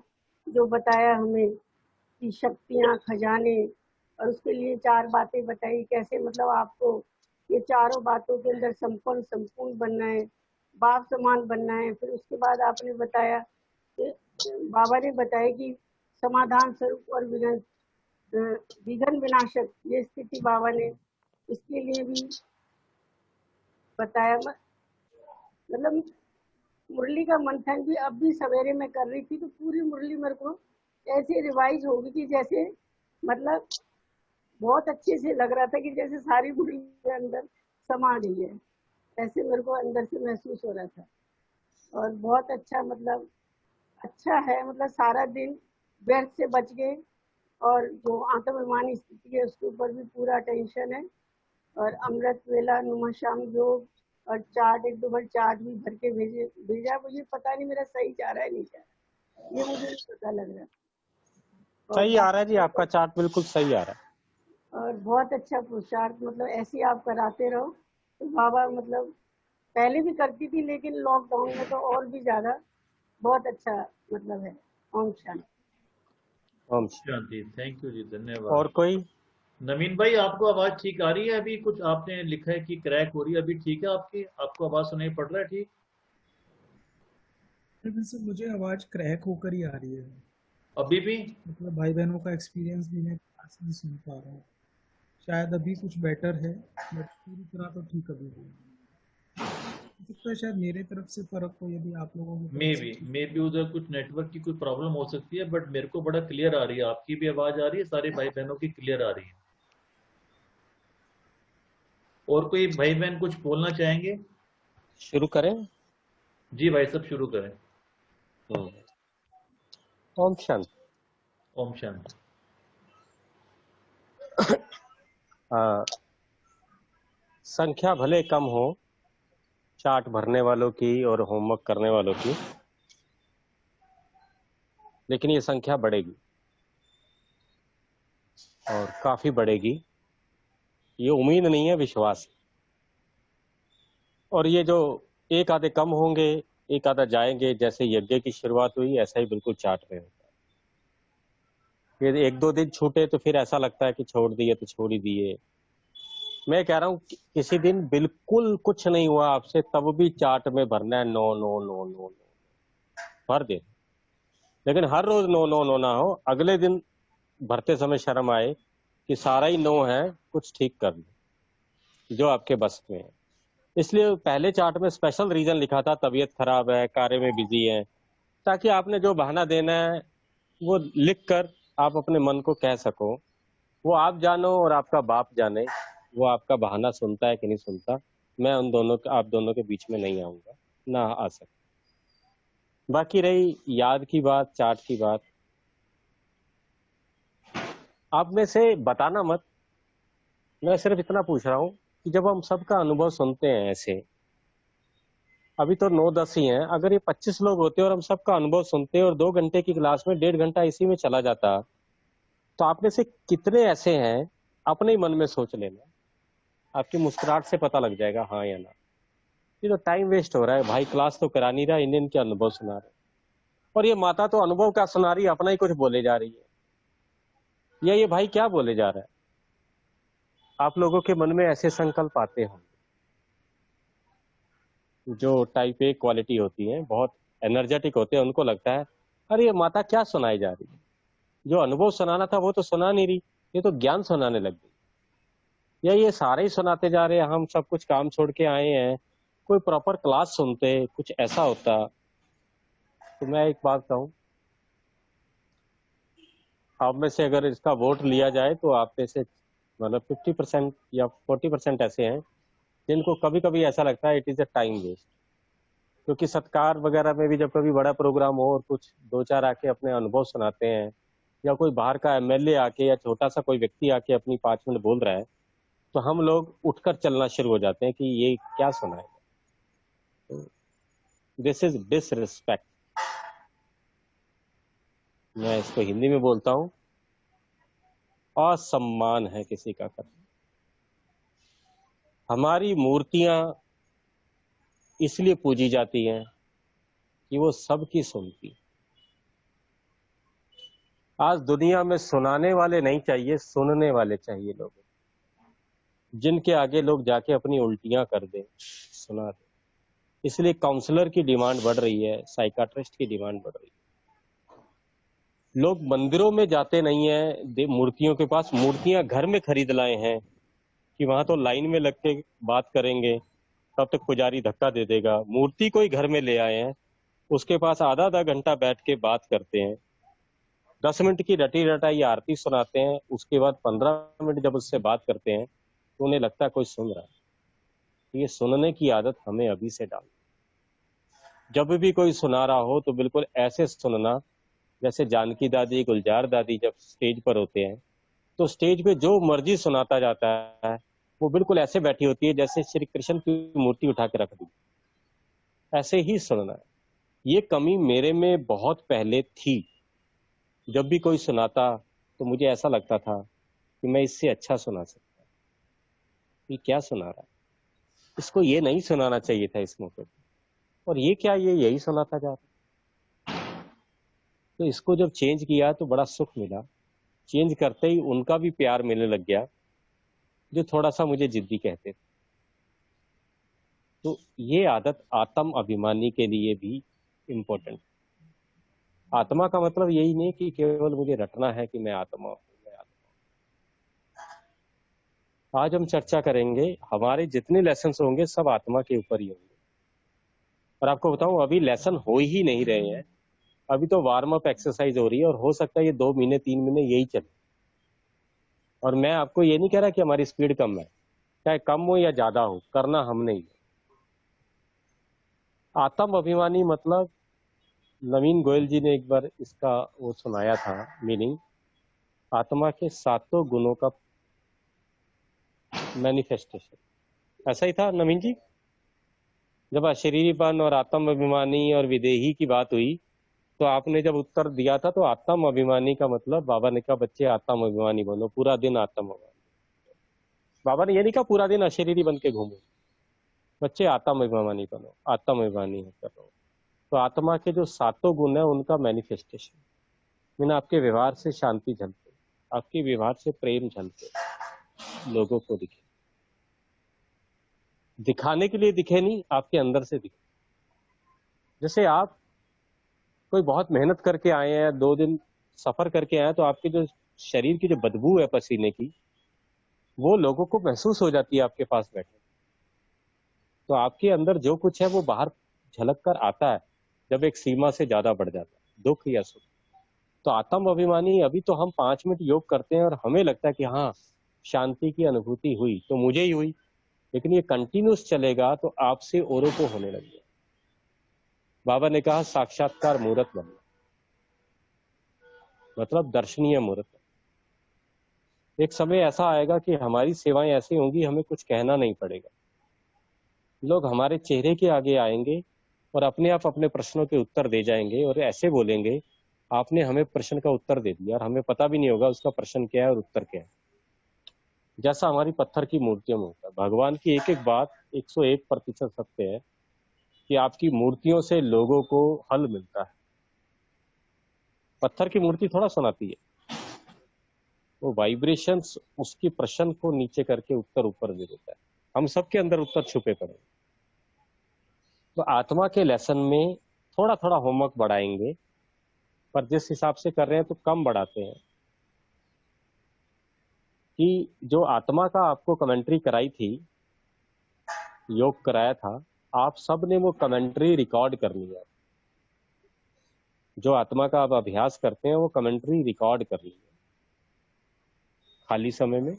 जो बताया हमें कि शक्तियाँ, खजाने और उसके लिए 4 बातें बताई कैसे मतलब आपको ये चारों बातों के अंदर संपूर्ण बनना है, बाप समान बनना है। फिर उसके बाद आपने बताया कि बाबा ने बताया कि समाधान स्वरूप और विघ्न विनाशक ये स्थिति बाबा ने इसके लिए भी बताया। मतलब मुरली का मंथन भी अब भी सवेरे में कर रही थी तो पूरी मुरली मेरे को ऐसे रिवाइज हो गई थी जैसे मतलब बहुत अच्छे से लग रहा था कि जैसे सारी मुरली के अंदर समा गई है, ऐसे मेरे को अंदर से महसूस हो रहा था। और बहुत अच्छा मतलब अच्छा है, मतलब सारा दिन व्यर्थ से बच गए और जो आत्माभिमानी स्थिति है उसके ऊपर भी पूरा टेंशन है। और अमृत वेला नुमा शाम योग और चार्ट 1-2 बार चार्ट भी भर के भेजा। मुझे पता नहीं मेरा सही जा रहा है नहीं जा रहा, ये मुझे नहीं पता लग रहा। सही आ रहा है जी, आपका चार्ट बिल्कुल सही आ रहा है। और बहुत अच्छा पुरुषार्थ, मतलब ऐसे ही आप कराते रहो तो बाबा मतलब पहले भी करती थी लेकिन लॉकडाउन में तो और भी ज्यादा बहुत अच्छा मतलब है। ओम शांति। ओम शांति। थैंक यू जी, धन्यवाद। और कोई? नवीन भाई, आपको आवाज ठीक आ रही है? अभी कुछ आपने लिखा है कि क्रैक हो रही है, अभी ठीक है आपकी? आपको आवाज सुनाई पड़ रहा है ठीक? सर मुझे आवाज क्रैक होकर ही आ रही है अभी भी? मतलब भाई बहनों का एक्सपीरियंस भी मैं खास नहीं सुन पा रहा हूँ। शायद अभी कुछ बेटर है बट पूरी तरह तो ठीक अभी भी हो सकता है। शायद मेरे तरफ से फर्क हो, यदि आप लोगों की मे बी उधर कुछ नेटवर्क की कोई प्रॉब्लम हो सकती है, बट मेरे को बड़ा क्लियर आ रही है। आपकी भी आवाज आ रही है, सारे भाई बहनों की क्लियर आ रही है। और कोई भाई बहन कुछ बोलना चाहेंगे? शुरू करें? जी भाई, सब शुरू करें। ओम शांति। ओम शांति। संख्या भले कम हो चार्ट भरने वालों की और होमवर्क करने वालों की, लेकिन ये संख्या बढ़ेगी और काफी बढ़ेगी। ये उम्मीद नहीं है, विश्वास है। और ये जो एक आधे कम होंगे, एक आधा जाएंगे, जैसे यज्ञ की शुरुआत हुई ऐसा ही बिल्कुल चार्ट में होता है। फिर 1-2 दिन छूटे तो फिर ऐसा लगता है कि छोड़ दिए तो छोड़ ही दिए। मैं कह रहा हूं किसी दिन बिल्कुल कुछ नहीं हुआ आपसे, तब भी चार्ट में भरना है no no no no no, भर दे। लेकिन हर रोज नो नो नो ना हो, अगले दिन भरते समय शर्म आए कि सारा ही नो है, कुछ ठीक कर लो जो आपके बस में है। इसलिए पहले चार्ट में स्पेशल रीजन लिखा था, तबीयत खराब है, कार्य में बिजी है, ताकि आपने जो बहाना देना है वो लिखकर आप अपने मन को कह सको। वो आप जानो और आपका बाप जाने वो आपका बहाना सुनता है कि नहीं सुनता। मैं उन दोनों आप दोनों के बीच में नहीं आऊंगा, ना आ सकता। बाकी रही याद की बात, चार्ट की बात, आप में से बताना मत। मैं सिर्फ इतना पूछ रहा हूं कि जब हम सबका अनुभव सुनते हैं ऐसे, अभी तो 9-10 ही हैं, अगर ये 25 लोग होते और हम सबका अनुभव सुनते और 2 घंटे की क्लास में 1.5 घंटा इसी में चला जाता, तो आप में से कितने ऐसे हैं, अपने ही मन में सोच लेना। आपकी मुस्कुराहट से पता लग जाएगा हाँ या ना। ये तो टाइम वेस्ट हो रहा है भाई, क्लास तो करा नहीं रहा, इन्हें इनके अनुभव सुना रहे। और ये माता तो अनुभव का सुना रही है, अपना ही कुछ बोले जा रही है। या ये भाई क्या बोले जा रहा है? आप लोगों के मन में ऐसे संकल्प आते होंगे जो टाइप ए क्वालिटी होती है, बहुत एनर्जेटिक होते हैं, उनको लगता है अरे ये माता क्या सुनाई जा रही है, जो अनुभव सुनाना था वो तो सुना नहीं रही, ये तो ज्ञान सुनाने लग गई। या ये सारे ही सुनाते जा रहे हैं, हम सब कुछ काम छोड़ के आए हैं, कोई प्रॉपर क्लास सुनते, कुछ ऐसा होता। तो मैं एक बात कहूं, आप में से अगर इसका वोट लिया जाए तो आप में से मतलब 50% या 40% ऐसे हैं जिनको कभी कभी ऐसा लगता है it is a time waste. क्योंकि सत्कार वगैरह में भी जब कभी बड़ा प्रोग्राम हो और कुछ 2-4 आके अपने अनुभव सुनाते हैं, या कोई बाहर का एमएलए आके या छोटा सा कोई व्यक्ति आके अपनी 5 मिनट बोल रहा है, तो हम लोग उठकर चलना शुरू हो जाते हैं कि ये क्या सुनाएगा। This is disrespect. मैं इसको हिंदी में बोलता हूं, असम्मान है किसी का करना। हमारी मूर्तियां इसलिए पूजी जाती हैं कि वो सबकी सुनती। आज दुनिया में सुनाने वाले नहीं चाहिए, सुनने वाले चाहिए लोग, जिनके आगे लोग जाके अपनी उल्टियां कर दें, सुना दें। इसलिए काउंसलर की डिमांड बढ़ रही है, साइकाट्रिस्ट की डिमांड बढ़ रही है। लोग मंदिरों में जाते नहीं है मूर्तियों के पास, मूर्तियां घर में खरीद लाए हैं कि वहां तो लाइन में लग के बात करेंगे, तब तक पुजारी धक्का दे देगा। मूर्ति कोई घर में ले आए हैं, उसके पास आधा आधा घंटा बैठ के बात करते हैं, 10 मिनट की रटी रटाई आरती सुनाते हैं, उसके बाद 15 मिनट जब उससे बात करते हैं तो उन्हें लगता है कोई सुन रहा है। ये सुनने की आदत हमें अभी से डालनी। जब भी कोई सुना रहा हो तो बिल्कुल ऐसे सुनना जैसे जानकी दादी, गुलजार दादी जब स्टेज पर होते हैं तो स्टेज पे जो मर्जी सुनाता जाता है, वो बिल्कुल ऐसे बैठी होती है जैसे श्री कृष्ण की मूर्ति उठा के रख दी, ऐसे ही सुनना है। ये कमी मेरे में बहुत पहले थी। जब भी कोई सुनाता तो मुझे ऐसा लगता था कि मैं इससे अच्छा सुना सकता, ये क्या सुना रहा है, इसको ये नहीं सुनाना चाहिए था इस मौके पर, और ये क्या ये यही सुनाता जा रहा। तो इसको जब चेंज किया तो बड़ा सुख मिला। चेंज करते ही उनका भी प्यार मिलने लग गया जो थोड़ा सा मुझे जिद्दी कहते थे। तो ये आदत आत्म अभिमानी के लिए भी इम्पोर्टेंट। आत्मा का मतलब यही नहीं कि केवल मुझे रटना है कि मैं आत्मा हूं, मैं आत्मा हूं। आज हम चर्चा करेंगे, हमारे जितने लेसन होंगे सब आत्मा के ऊपर ही होंगे। और आपको बताऊं, अभी लेसन हो ही नहीं रहे हैं, अभी तो वार्म अप एक्सरसाइज हो रही है, और हो सकता है ये 2 महीने 3 महीने यही चले। और मैं आपको ये नहीं कह रहा कि हमारी स्पीड कम है, चाहे कम हो या ज्यादा हो, करना हमने ही है। आत्म अभिमानी मतलब नवीन गोयल जी ने एक बार इसका वो सुनाया था मीनिंग, आत्मा के 7 गुणों का मैनिफेस्टेशन। ऐसा ही था नवीन जी, जब अशरीरीपन और आत्म अभिमानी और विदेही की बात हुई तो आपने जब उत्तर दिया था तो आत्म अभिमानी का मतलब, बाबा ने कहा बच्चे आत्म अभिमानी बनो, पूरा दिन आत्म अभिमानी। बाबा ने ये नहीं कहा पूरा दिन अशरीरी बन के घूमो, बच्चे आत्म अभिमानी बनो, आत्म अभिमानी करो। तो आत्मा के जो 7 गुण है उनका मैनिफेस्टेशन, मैंने आपके व्यवहार से शांति झलके, आपके व्यवहार से प्रेम झलके, लोगों को दिखे, दिखाने के लिए दिखे नहीं, आपके अंदर से दिखे। जैसे आप कोई बहुत मेहनत करके आए हैं, 2 दिन सफर करके आए हैं, तो आपके जो शरीर की जो बदबू है पसीने की, वो लोगों को महसूस हो जाती है आपके पास बैठे। तो आपके अंदर जो कुछ है वो बाहर झलक कर आता है जब एक सीमा से ज्यादा बढ़ जाता है, दुख या सुख। तो आत्म अभिमानी, अभी तो हम 5 मिनट योग करते हैं और हमें लगता है कि हाँ शांति की अनुभूति हुई तो मुझे ही हुई, लेकिन ये कंटिन्यूस चलेगा तो आपसे औरों को होने लगेगा। बाबा ने कहा साक्षात्कार मूर्त बनना, मतलब दर्शनीय मूर्त। एक समय ऐसा आएगा कि हमारी सेवाएं ऐसी होंगी हमें कुछ कहना नहीं पड़ेगा, लोग हमारे चेहरे के आगे आएंगे और अपने आप अपने प्रश्नों के उत्तर दे जाएंगे और ऐसे बोलेंगे आपने हमें प्रश्न का उत्तर दे दिया, और हमें पता भी नहीं होगा उसका प्रश्न क्या है और उत्तर क्या है। जैसा हमारी पत्थर की मूर्तियों में होता है, भगवान की एक एक बात 101% सत्य है कि आपकी मूर्तियों से लोगों को हल मिलता है। पत्थर की मूर्ति थोड़ा सुनाती है, वो वाइब्रेशंस उसकी प्रश्न को नीचे करके उत्तर ऊपर दे देता है। हम सबके अंदर उत्तर छुपे पड़े। तो आत्मा के लेसन में थोड़ा थोड़ा होमवर्क बढ़ाएंगे, पर जिस हिसाब से कर रहे हैं तो कम बढ़ाते हैं। कि जो आत्मा का आपको कमेंट्री कराई थी, योग कराया था, आप सब ने वो कमेंट्री रिकॉर्ड कर लिया। जो आत्मा का आप अभ्यास करते हैं वो कमेंट्री रिकॉर्ड कर लिया। खाली समय में,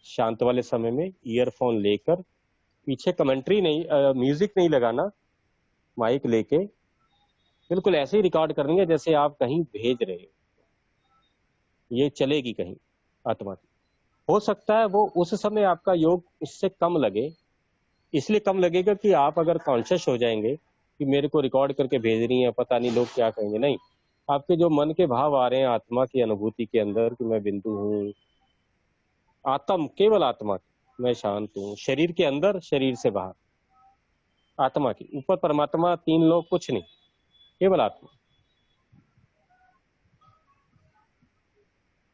शांत वाले समय में ईयरफोन लेकर, पीछे कमेंट्री नहीं, म्यूजिक नहीं लगाना, माइक लेके बिल्कुल ऐसे ही रिकॉर्ड करनी है जैसे आप कहीं भेज रहे हो। ये चलेगी कहीं आत्मा की। हो सकता है वो उस समय आपका योग उससे कम लगे, इसलिए कम लगेगा कि आप अगर कॉन्शियस हो जाएंगे कि मेरे को रिकॉर्ड करके भेज रही है, पता नहीं लोग क्या कहेंगे। नहीं, आपके जो मन के भाव आ रहे हैं आत्मा की अनुभूति के अंदर कि मैं बिंदु हूँ, आत्म, केवल आत्मा की, मैं शांत हूँ, शरीर के अंदर शरीर से बाहर, आत्मा की, ऊपर परमात्मा 3 लोग कुछ नहीं, केवल आत्मा।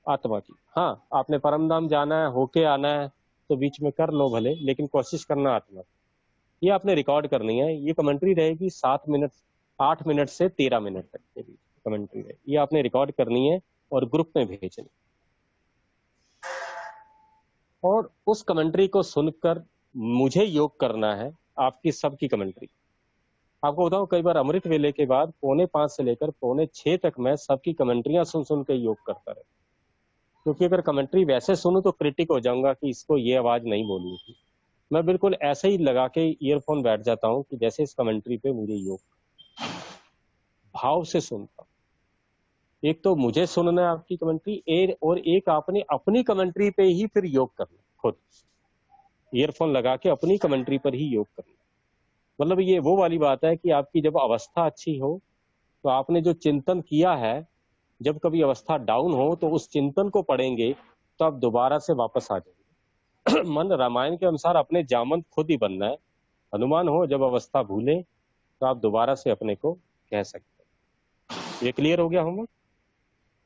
आत्मा की। हाँ, आपने परम धाम जाना है, होके आना है तो बीच में कर लो भले, लेकिन कोशिश करना आत्मा की। ये आपने रिकॉर्ड करनी है। ये कमेंट्री रहेगी 7 मिनट, 8 मिनट से 13 मिनट तक के बीच कमेंट्री है। ये आपने रिकॉर्ड करनी है और ग्रुप में भेजनी। और उस कमेंट्री को सुनकर मुझे योग करना है, आपकी सबकी कमेंट्री। आपको बताऊं, कई बार अमृत वेले के बाद 4:45 से लेकर 5:45 तक मैं सबकी कमेंट्रियां सुन सुन के योग करता रहा, क्योंकि अगर कमेंट्री वैसे सुनूं तो क्रिटिक हो जाऊंगा कि इसको ये आवाज नहीं बोलनी थी। मैं बिल्कुल ऐसे ही लगा के ईयरफोन बैठ जाता हूं कि जैसे इस कमेंट्री पे मुझे योग भाव से सुनता हूं। एक तो मुझे सुनना है आपकी कमेंट्री, और एक आपने अपनी कमेंट्री पे ही फिर योग करना, खुद ईयरफोन लगा के अपनी कमेंट्री पर ही योग करना। मतलब ये वो वाली बात है कि आपकी जब अवस्था अच्छी हो तो आपने जो चिंतन किया है, जब कभी अवस्था डाउन हो तो उस चिंतन को पढ़ेंगे तो आप दोबारा से वापस आ जाएंगे। मन रामायण के अनुसार अपने जामंत खुद ही बनना है। हनुमान हो, जब अवस्था भूले तो आप दोबारा से अपने को कह सकते हैं। ये क्लियर हो गया होमवर्क?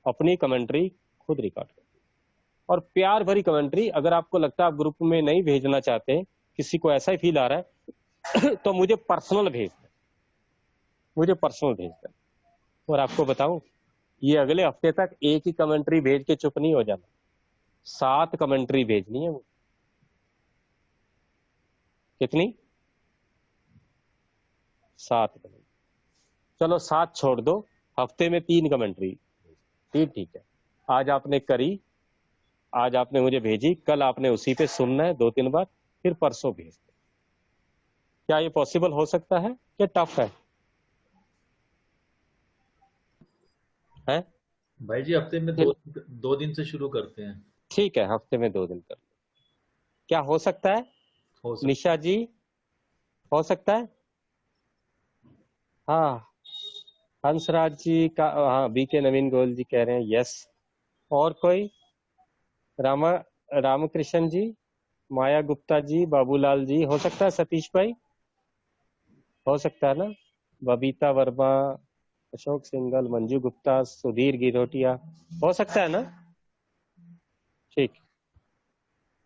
अपनी कमेंट्री खुद रिकॉर्ड कर, और प्यार भरी कमेंट्री। अगर आपको लगता है आप ग्रुप में नहीं भेजना चाहते, किसी को ऐसा ही फील आ रहा है तो मुझे पर्सनल भेज दें, मुझे पर्सनल भेज दें। और आपको बताऊं, ये अगले हफ्ते तक एक ही कमेंट्री भेज के चुप नहीं हो जाना, 7 कमेंट्री भेजनी है। वो कितनी? 7 कमेंट्री। चलो 7 छोड़ दो, हफ्ते में 3 कमेंट्री। ठीक है, आज आपने करी, आज आपने मुझे भेजी, कल आपने उसी पे सुनना है 2-3 बार, फिर परसों भेज दो। क्या ये पॉसिबल हो सकता है? क्या टफ है? हैं? भाई जी हफ्ते में 2 दिन से शुरू करते हैं। ठीक है, हफ्ते में 2 दिन कर लो। क्या हो सकता है? हो सकता निशा जी, हो सकता है? हाँ, हंसराज जी का, हाँ, बीके नवीन गोयल जी कह रहे हैं यस। और कोई? रामकृष्ण जी, माया गुप्ता जी, बाबूलाल जी, हो सकता है? सतीश भाई, हो सकता है ना? बबीता वर्मा, अशोक सिंगल, मंजू गुप्ता, सुधीर गिरोटिया, हो सकता है ना? ठीक,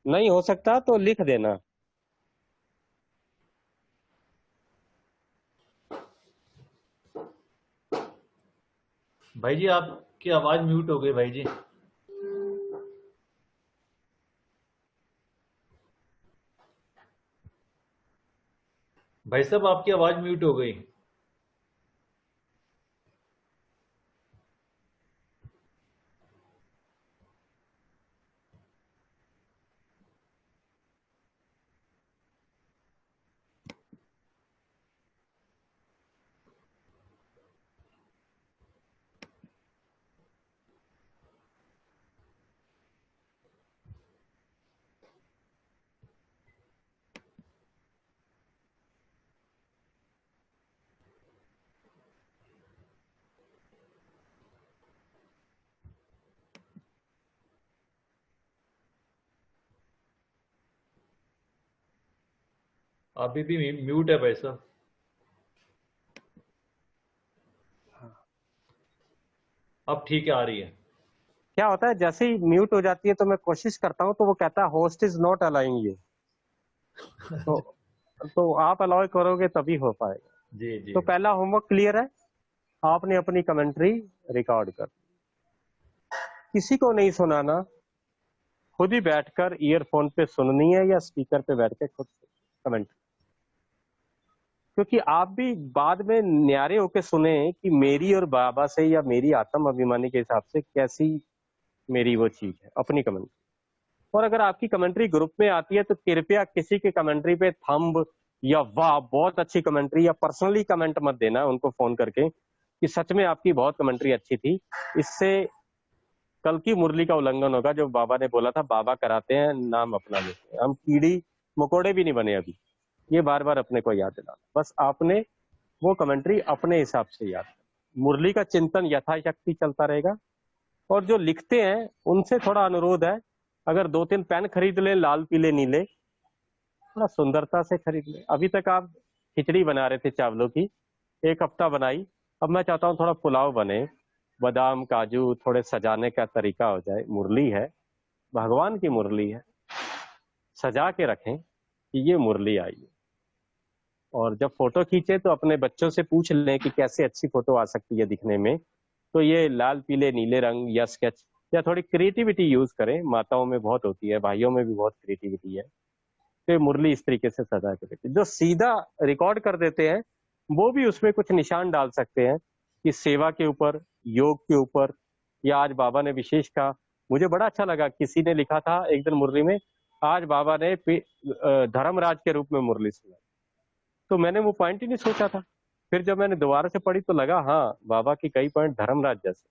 नहीं हो सकता तो लिख देना। भाई जी आपकी आवाज म्यूट हो गई भाई जी। भाई साहब आपकी आवाज म्यूट हो गई। अभी भी म्यूट है भाई साहब। अब ठीक है, आ रही है। क्या होता है, जैसे ही म्यूट हो जाती है तो मैं कोशिश करता हूं तो वो कहता है host is not allowing you. तो आप अलाउ करोगे तभी हो पाएगा। जी जी। तो पहला होमवर्क क्लियर है, आपने अपनी कमेंट्री रिकॉर्ड कर, किसी को नहीं सुनाना, खुद ही बैठकर ईयरफोन पे सुननी है या स्पीकर पे बैठ के खुद कमेंट्री। क्योंकि आप भी बाद में न्यारे होके सुने कि मेरी और बाबा से या मेरी आत्म अभिमानी के हिसाब से कैसी मेरी वो चीज है, अपनी कमेंट्री। और अगर आपकी कमेंट्री ग्रुप में आती है तो कृपया किसी के कमेंट्री पे थंब या वाह बहुत अच्छी कमेंट्री या पर्सनली कमेंट मत देना उनको फोन करके कि सच में आपकी बहुत कमेंट्री अच्छी थी। इससे कल की मुरली का उल्लंघन होगा जो बाबा ने बोला था, बाबा कराते हैं नाम अपना लेते हैं। हम कीड़ी मकोड़े भी नहीं बने अभी, ये बार बार अपने को याद दिलाना। बस आपने वो कमेंट्री अपने हिसाब से याद करना। मुरली का चिंतन यथाशक्ति चलता रहेगा। और जो लिखते हैं उनसे थोड़ा अनुरोध है, अगर 2-3 पेन खरीद ले, लाल पीले नीले, थोड़ा सुंदरता से खरीद ले। अभी तक आप खिचड़ी बना रहे थे चावलों की, 1 हफ्ता बनाई, अब मैं चाहता हूँ थोड़ा पुलाव बने, बादाम काजू थोड़े सजाने का तरीका हो जाए। मुरली है, भगवान की मुरली है, सजा के रखें कि ये मुरली आई है। और जब फोटो खींचे तो अपने बच्चों से पूछ लें कि कैसे अच्छी फोटो आ सकती है दिखने में, तो ये लाल पीले नीले रंग या स्केच या थोड़ी क्रिएटिविटी यूज करें। माताओं में बहुत होती है, भाइयों में भी बहुत क्रिएटिविटी है, तो ये मुरली इस तरीके से सजा के देते। जो सीधा रिकॉर्ड कर देते हैं वो भी उसमें कुछ निशान डाल सकते हैं कि सेवा के ऊपर, योग के ऊपर, या आज बाबा ने विशेष कहा, मुझे बड़ा अच्छा लगा, किसी ने लिखा था एक दिन मुरली में, आज बाबा ने धर्मराज के रूप में मुरली सुनाई। तो मैंने वो पॉइंट ही नहीं सोचा था, फिर जब मैंने दोबारा से पढ़ी तो लगा हाँ, बाबा की कई पॉइंट धर्मराज जैसे।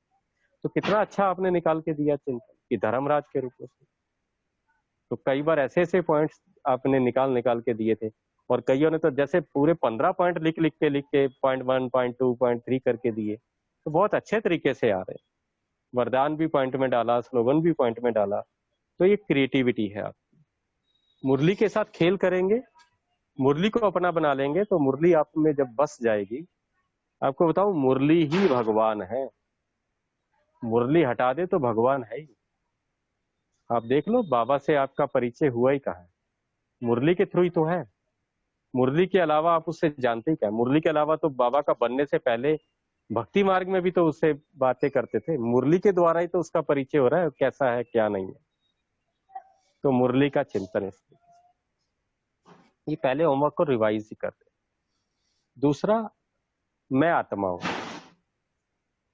तो कितना अच्छा आपने निकाल के दिया चिंतन कि धर्मराज के रूप में। तो कई बार ऐसे ऐसे पॉइंट्स आपने निकाल के दिए थे, और कईयों ने तो जैसे पूरे 15 पॉइंट लिख के पॉइंट 1, पॉइंट 2, पॉइंट 3 करके दिए। तो बहुत अच्छे तरीके से आ रहे हैं, वरदान भी पॉइंट में डाला, स्लोगन भी पॉइंट में डाला। तो ये क्रिएटिविटी है आपकी। मुरली के साथ खेल करेंगे, मुरली को अपना बना लेंगे, तो मुरली आप में जब बस जाएगी, आपको बताऊं मुरली ही भगवान है। मुरली हटा दे तो भगवान है ही। आप देख लो, बाबा से आपका परिचय हुआ ही कहाँ है? मुरली के थ्रू ही तो है। मुरली के अलावा आप उससे जानते ही क्या? मुरली के अलावा तो बाबा का बनने से पहले भक्ति मार्ग में भी तो उससे बातें करते थे। मुरली के द्वारा ही तो उसका परिचय हो रहा है, कैसा है क्या नहीं है। तो मुरली का चिंतन है। ये पहले होमवर्क को रिवाइज ही करते। दूसरा, मैं आत्मा हूं,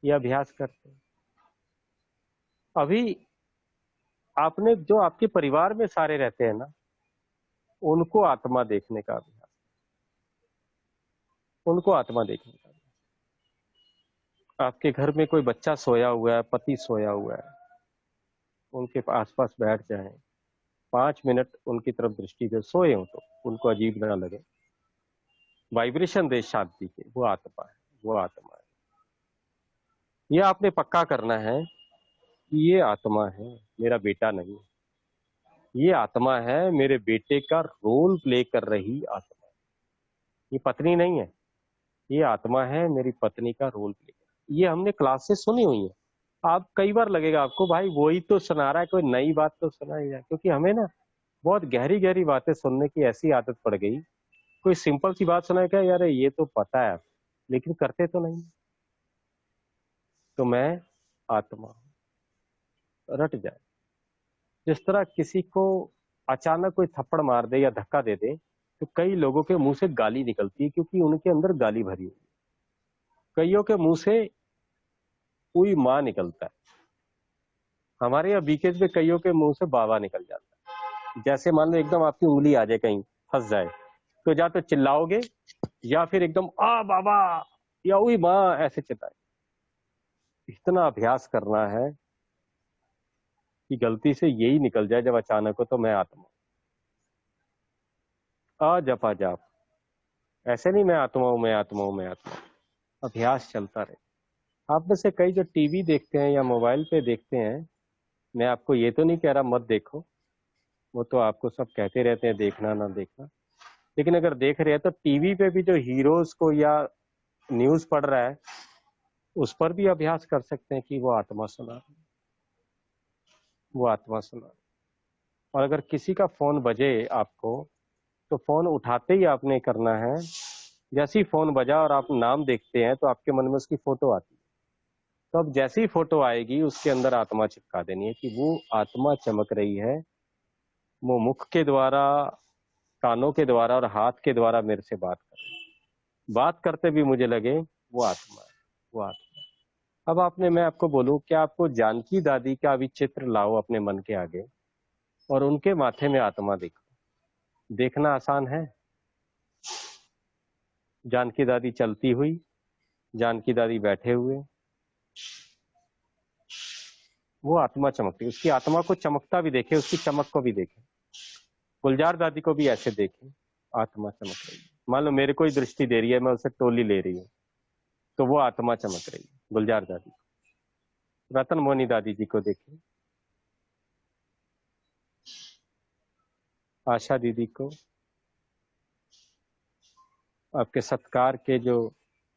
ये अभ्यास करते हैं। अभी आपने जो आपके परिवार में सारे रहते हैं ना, उनको आत्मा देखने का अभ्यास, उनको आत्मा देखने का अभ्यास। आपके घर में कोई बच्चा सोया हुआ है, पति सोया हुआ है, उनके आसपास बैठ जाएं, 5 मिनट उनकी तरफ दृष्टि दे, सोए हो तो उनको अजीब ना लगे, वाइब्रेशन दे शांति के। वो आत्मा है, वो आत्मा है। ये आपने पक्का करना है कि ये आत्मा है, मेरा बेटा नहीं। ये आत्मा है, मेरे बेटे का रोल प्ले कर रही आत्मा। ये पत्नी नहीं है, ये आत्मा है, मेरी पत्नी का रोल प्ले कर। ये हमने क्लासेस सुनी हुई है। आप कई बार लगेगा आपको भाई वही तो सुना रहा है, कोई नई बात तो सुनाई जाए, क्योंकि हमें ना बहुत गहरी गहरी बातें सुनने की ऐसी आदत पड़ गई। कोई सिंपल सी बात सुनाए क्या, यार ये तो पता है, लेकिन करते तो नहीं। तो मैं आत्मा हूं, रट जाए। जिस तरह किसी को अचानक कोई थप्पड़ मार दे या धक्का दे दे, तो कई लोगों के मुंह से गाली निकलती है, क्योंकि उनके अंदर गाली भरी हुई। कईयों के मुंह से कोई माँ निकलता है। हमारे यहाँ बीकेज में कईयों के मुंह से बाबा निकल जाता है। जैसे मान लो एकदम आपकी उंगली आ जाए कहीं फंस जाए, तो या तो चिल्लाओगे या फिर एकदम आ बाबा या उई माँ ऐसे चिल्लाए। इतना अभ्यास करना है कि गलती से यही निकल जाए जब अचानक हो, तो मैं आत्मा। आ जपा जाप, ऐसे नहीं मैं आत्मा हूं, मैं आत्मा हूं, मैं आत्मा। अभ्यास चलता रहे। आप में से कई जो टीवी देखते हैं या मोबाइल पे देखते हैं, मैं आपको ये तो नहीं कह रहा मत देखो, वो तो आपको सब कहते रहते हैं देखना ना देखना। लेकिन अगर देख रहे हैं तो टीवी पे भी जो हीरोज को या न्यूज पढ़ रहा है, उस पर भी अभ्यास कर सकते हैं कि वो आत्मा सुना, वो आत्मा सुना। और अगर किसी का फोन बजे आपको, तो फोन उठाते ही आपने करना है, जैसे ही फोन बजा और आप नाम देखते हैं तो आपके मन में उसकी फोटो आती है। तो अब जैसे ही फोटो आएगी उसके अंदर आत्मा चिपका देनी है कि वो आत्मा चमक रही है, वो मुख के द्वारा, कानों के द्वारा और हाथ के द्वारा मेरे से बात कर रही है। बात करते भी मुझे लगे वो आत्मा है, वो आत्मा है। अब आपने, मैं आपको बोलूं कि आपको जानकी दादी का अभी चित्र लाओ अपने मन के आगे और उनके माथे में आत्मा देखो। देखना आसान है? जानकी दादी चलती हुई, जानकी दादी बैठे हुए, वो आत्मा चमकती। उसकी आत्मा को चमकता भी देखे, उसकी चमक को भी देखे। गुलजार दादी को भी ऐसे देखे, आत्मा चमक रही है। मान लो मेरे को ही दृष्टि दे रही है, मैं उसे टोली ले रही हूँ, तो वो आत्मा चमक रही है गुलजार दादी। रतन मोहनी दादी जी को देखे, आशा दीदी को, आपके सत्कार के जो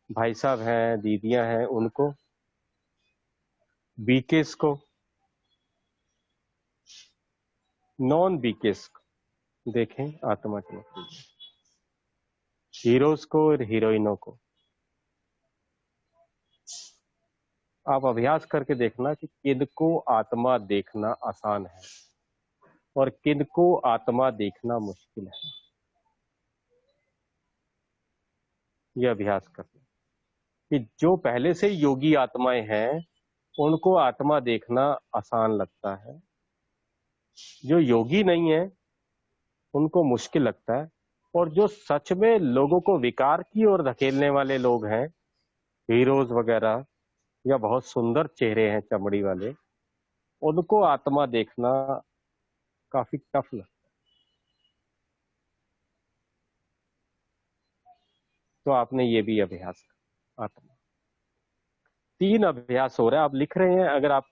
भाई साहब हैं, दीदियां हैं, उनको, बीकेस को, नॉन बीकेस को देखें आत्मा के नतीजे, हीरोज को और हीरोइनों को। आप अभ्यास करके देखना कि किनको आत्मा देखना आसान है और किनको आत्मा देखना मुश्किल है। यह अभ्यास करना कि जो पहले से योगी आत्माएं हैं उनको आत्मा देखना आसान लगता है, जो योगी नहीं है उनको मुश्किल लगता है, और जो सच में लोगों को विकार की ओर धकेलने वाले लोग हैं, हीरोज वगैरह या बहुत सुंदर चेहरे हैं चमड़ी वाले, उनको आत्मा देखना काफी टफ लगता है। तो आपने ये भी अभ्यास करा। आत्मा 3 अभ्यास हो रहा है, आप लिख रहे हैं। अगर आप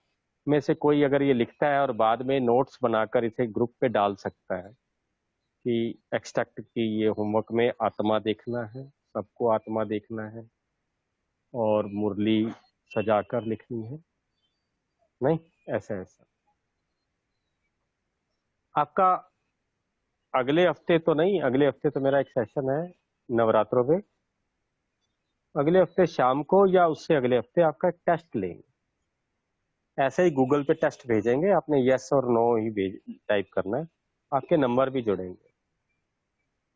में से कोई अगर ये लिखता है और बाद में नोट्स बनाकर इसे ग्रुप पे डाल सकता है कि एक्सट्रैक्ट की ये होमवर्क में आत्मा देखना है, सबको आत्मा देखना है और मुरली सजाकर लिखनी है, नहीं ऐसा ऐसा। आपका अगले हफ्ते तो नहीं, अगले हफ्ते तो मेरा एक सेशन है नवरात्रों में, अगले हफ्ते शाम को या उससे अगले हफ्ते आपका टेस्ट लेंगे। ऐसे ही गूगल पे टेस्ट भेजेंगे, आपने यस और नो ही टाइप करना है, आपके नंबर भी जुड़ेंगे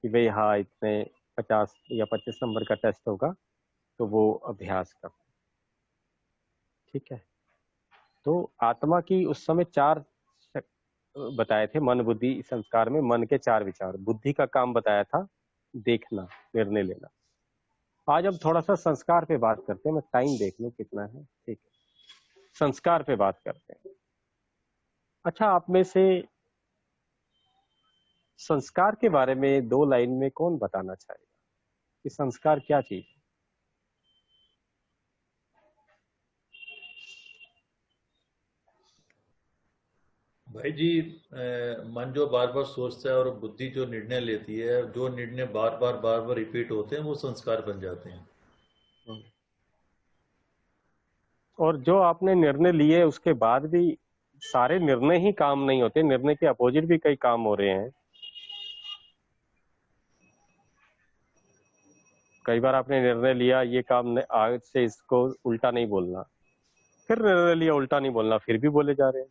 कि भाई हाँ इतने 50 या 25 नंबर का टेस्ट होगा, तो वो अभ्यास कर। ठीक है, तो आत्मा की उस समय 4 बताए थे, मन बुद्धि संस्कार में मन के 4 विचार। बुद्धि का काम बताया था देखना, निर्णय लेना। आज हम थोड़ा सा संस्कार पे बात करते हैं, मैं टाइम देख लूं कितना है। ठीक है, संस्कार पे बात करते हैं। अच्छा, आप में से संस्कार के बारे में 2 लाइन में कौन बताना चाहेगा कि संस्कार क्या चीज है? भाई जी, मन जो बार बार सोचता है और बुद्धि जो निर्णय लेती है, जो निर्णय बार बार रिपीट होते हैं, वो संस्कार बन जाते हैं। और जो आपने निर्णय लिए उसके बाद भी सारे निर्णय ही काम नहीं होते, निर्णय के अपोजिट भी कई काम हो रहे हैं। कई बार आपने निर्णय लिया ये काम आज से इसको उल्टा नहीं बोलना, फिर निर्णय लिया उल्टा नहीं बोलना, फिर भी बोले जा रहे हैं।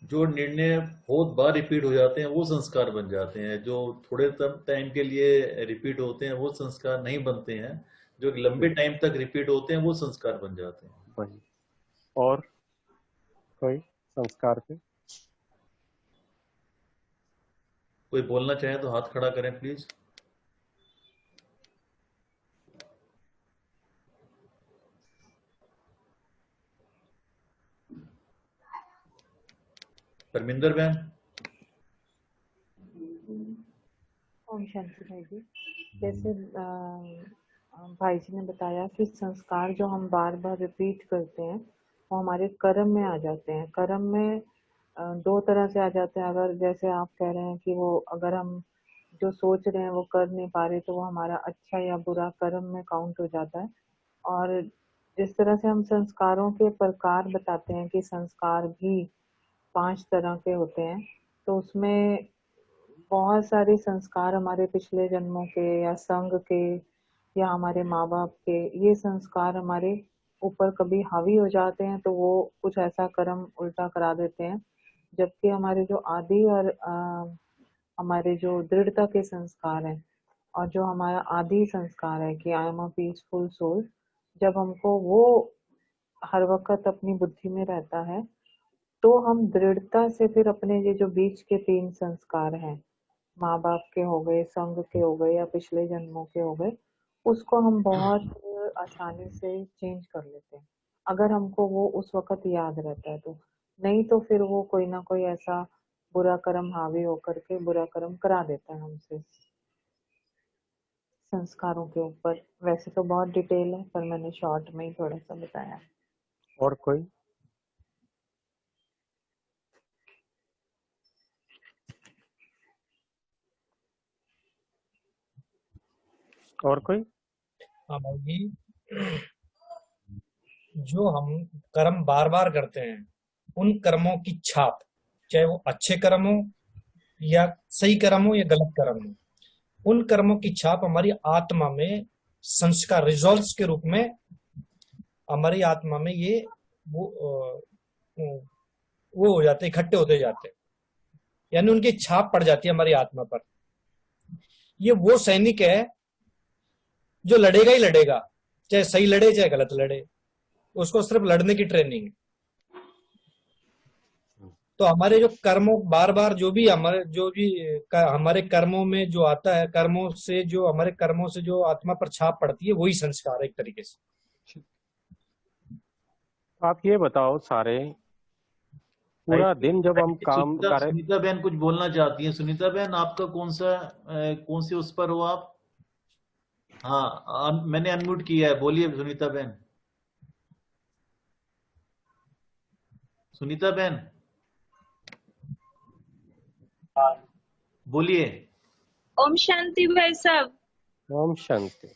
जो निर्णय बहुत बार रिपीट हो जाते हैं वो संस्कार बन जाते हैं, जो थोड़े टाइम के लिए रिपीट होते हैं वो संस्कार नहीं बनते हैं, जो लंबे टाइम तक रिपीट होते हैं वो संस्कार बन जाते हैं। वही। और कोई संस्कार पे कोई बोलना चाहे तो हाथ खड़ा करें प्लीज। परमिंदर बहन। ओम शांति भाई जी। जैसे भाई जी ने बताया कि संस्कार जो हम बार बार रिपीट करते हैं वो हमारे कर्म में आ जाते हैं। कर्म में 2 तरह से आ जाते हैं। अगर जैसे आप कह रहे हैं कि वो अगर हम जो सोच रहे हैं वो कर नहीं पा रहे तो वो हमारा अच्छा या बुरा कर्म में काउंट हो जाता है। और जिस तरह से हम संस्कारों के प्रकार बताते हैं कि संस्कार भी 5 तरह के होते हैं, तो उसमें बहुत सारे संस्कार हमारे पिछले जन्मों के या संग के या हमारे माँ बाप के, ये संस्कार हमारे ऊपर कभी हावी हो जाते हैं तो वो कुछ ऐसा कर्म उल्टा करा देते हैं। जबकि हमारे जो आदि और हमारे जो दृढ़ता के संस्कार हैं और जो हमारा आदि संस्कार है कि I am a peaceful soul, जब हमको वो हर वक्त अपनी बुद्धि में रहता है तो हम दृढ़ता से फिर अपने ये जो बीच के 3 संस्कार हैं, माँ बाप के हो गए, संग के हो गए या पिछले जन्मों के हो गए, उसको हम बहुत आसानी से चेंज कर लेते हैं अगर हमको वो उस वक्त याद रहता है तो। नहीं तो फिर वो कोई ना कोई ऐसा बुरा कर्म हावी होकर के बुरा कर्म करा देता है हमसे संस्कारों के ऊपर। वैसे तो बहुत डिटेल है पर मैंने शॉर्ट में ही थोड़ा सा बताया। और कोई? और कोई? हाँ भाई जी, जो हम कर्म बार बार करते हैं, उन कर्मों की छाप, चाहे वो अच्छे कर्म हो या सही कर्म हो या गलत कर्म हो, उन कर्मों की छाप हमारी आत्मा में संस्कार रिजॉल्व्स के रूप में हमारी आत्मा में ये वो हो जाते, इकट्ठे होते जाते, यानी उनकी छाप पड़ जाती है हमारी आत्मा पर। ये वो सैनिक है जो लड़ेगा ही लड़ेगा, चाहे सही लड़े चाहे गलत लड़े, उसको सिर्फ लड़ने की ट्रेनिंग है। तो हमारे जो कर्मों बार बार जो भी हमारे कर्मों में जो आता है, हमारे कर्मों से जो आत्मा पर छाप पड़ती है, वही संस्कार है एक तरीके से। आप ये बताओ सारे, पूरा दिन जब हम काम कर रहे। सुनीता बहन कुछ बोलना चाहती है। सुनीता बहन, आपका कौन सी उस पर हो आप? हाँ, मैंने अनम्यूट किया है, बोलिए सुनीता बहन। सुनीता बहन बोलिए। ओम शांति भाई साहब। ओम शांति।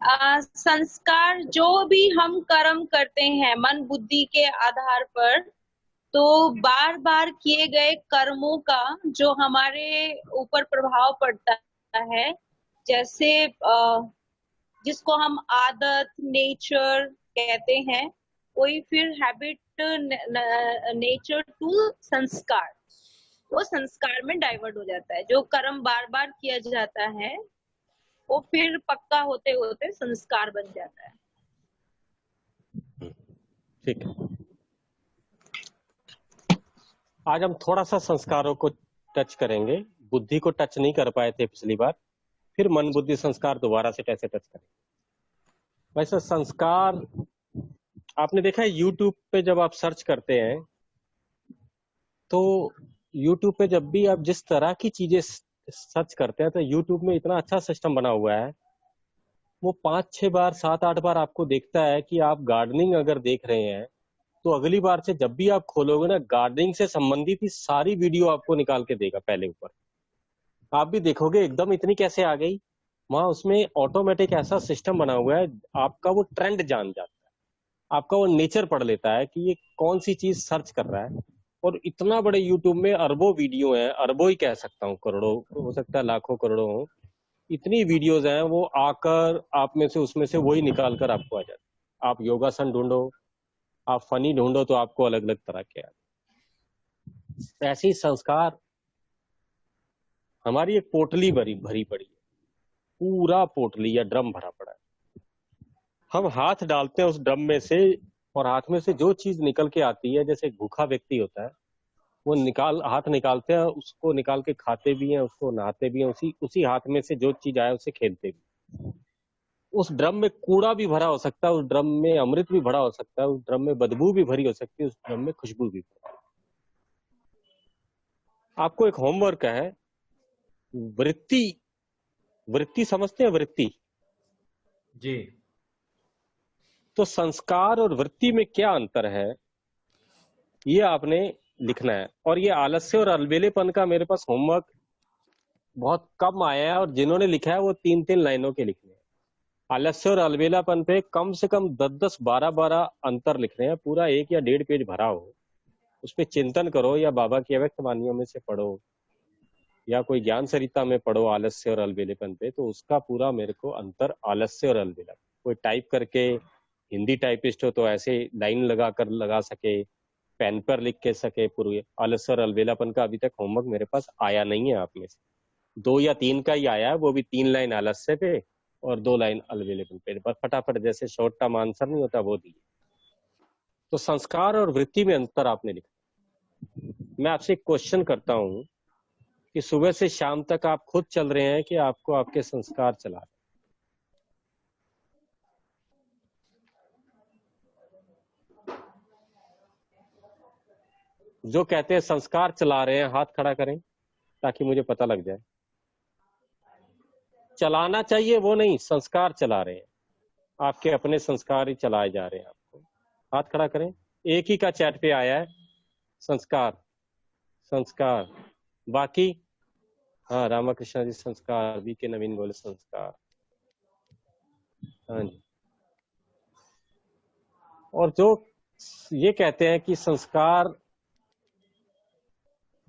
संस्कार जो भी हम कर्म करते हैं मन बुद्धि के आधार पर, तो बार बार किए गए कर्मों का जो हमारे ऊपर प्रभाव पड़ता है, जैसे जिसको हम आदत नेचर कहते हैं, वही फिर हैबिट नेचर टू संस्कार, वो संस्कार में डाइवर्ट हो जाता है। जो कर्म बार बार किया जाता है वो फिर पक्का होते होते संस्कार बन जाता है। ठीक है, आज हम थोड़ा सा संस्कारों को टच करेंगे। बुद्धि को टच नहीं कर पाए थे पिछली बार, फिर मन बुद्धि संस्कार दोबारा से कैसे टच करेंगे। वैसे संस्कार आपने देखा है यूट्यूब पे जब आप सर्च करते हैं, तो यूट्यूब पे जब भी आप जिस तरह की चीजें सर्च करते हैं, तो यूट्यूब में इतना अच्छा सिस्टम बना हुआ है, वो 5-6 बार 7-8 बार आपको देखता है कि आप गार्डनिंग अगर देख रहे हैं, तो अगली बार से जब भी आप खोलोगे ना, गार्डनिंग से संबंधित ही सारी वीडियो आपको निकाल के देगा पहले ऊपर। आप भी देखोगे एकदम इतनी कैसे आ गई। वहां उसमें ऑटोमेटिक ऐसा सिस्टम बना हुआ है, आपका वो ट्रेंड जान जाता है, आपका वो नेचर पढ़ लेता है कि ये कौन सी चीज सर्च कर रहा है। और इतना बड़े यूट्यूब में अरबों वीडियो हैं, अरबों ही कह सकता हूँ, करोड़ों हो सकता है, लाखों करोड़ों हो, इतनी वीडियोज हैं, वो आकर आप में से उसमें से वही निकाल कर आपको आ जाता है। आप योगासन ढूंढो, आप फनी ढूंढो, तो आपको अलग अलग तरह के आते। ऐसे ही संस्कार हमारी एक पोटली भरी पड़ी है, पूरा पोटली या ड्रम भरा पड़ा है। हम हाथ डालते हैं उस ड्रम में से, और हाथ में से जो चीज निकल के आती है, जैसे भूखा व्यक्ति होता है, वो हाथ निकालते हैं, उसको निकाल के खाते भी हैं, उसको नहाते भी हैं, उसी हाथ में से जो चीज आए उसे खेलते भी। उस ड्रम में कूड़ा भी भरा हो सकता है, उस ड्रम में अमृत भी भरा हो सकता है, उस ड्रम में बदबू भी भरी हो सकती है, उस ड्रम में खुशबू भी भरी। आपको एक होमवर्क है, वृत्ति समझते हैं? वृत्ति जी। तो संस्कार और वृत्ति में क्या अंतर है, ये आपने लिखना है। और ये आलस्य और अलबेलेपन का मेरे पास होमवर्क बहुत कम आया है, और जिन्होंने लिखा है वो 3-3 लाइनों के लिखने हैं। आलस्य और अलबेलापन पे कम से कम 10-10, 12-12 अंतर लिखने हैं। पूरा 1 या 1.5 पेज भरा हो, उस पर चिंतन करो, या बाबा की अव्यक्त वाणियों में से पढ़ो, या कोई ज्ञान सरिता में पढ़ो आलस्य और अलबेलेपन पे, तो उसका पूरा मेरे को अंतर आलस्य और अलबेलापन। कोई टाइप करके, हिंदी टाइपिस्ट हो तो ऐसे लाइन लगा सके, पेन पर लिख के सके पूरे। आलस्य और अलबेलापन का अभी तक होमवर्क मेरे पास आया नहीं है। आप में से 2 या 3 का ही आया है, वो भी 3 लाइन आलस्य पे और 2 लाइन अलबेलेपन पे, बस फटाफट जैसे शॉर्ट टर्म आंसर नहीं होता वो दिए। तो संस्कार और वृत्ति में अंतर आपने लिखा। मैं आपसे एक क्वेश्चन करता हूं कि सुबह से शाम तक आप खुद चल रहे हैं कि आपको आपके संस्कार चला रहे हैं? जो कहते हैं संस्कार चला रहे हैं, हाथ खड़ा करें ताकि मुझे पता लग जाए। चलाना चाहिए वो नहीं, संस्कार चला रहे हैं, आपके अपने संस्कार ही चलाए जा रहे हैं आपको। हाथ खड़ा करें। एक ही का चैट पे आया है, संस्कार संस्कार। बाकी हाँ, रामाकृष्ण जी संस्कार, बी के नवीन बोले संस्कार। हाँ जी, और जो ये कहते हैं कि संस्कार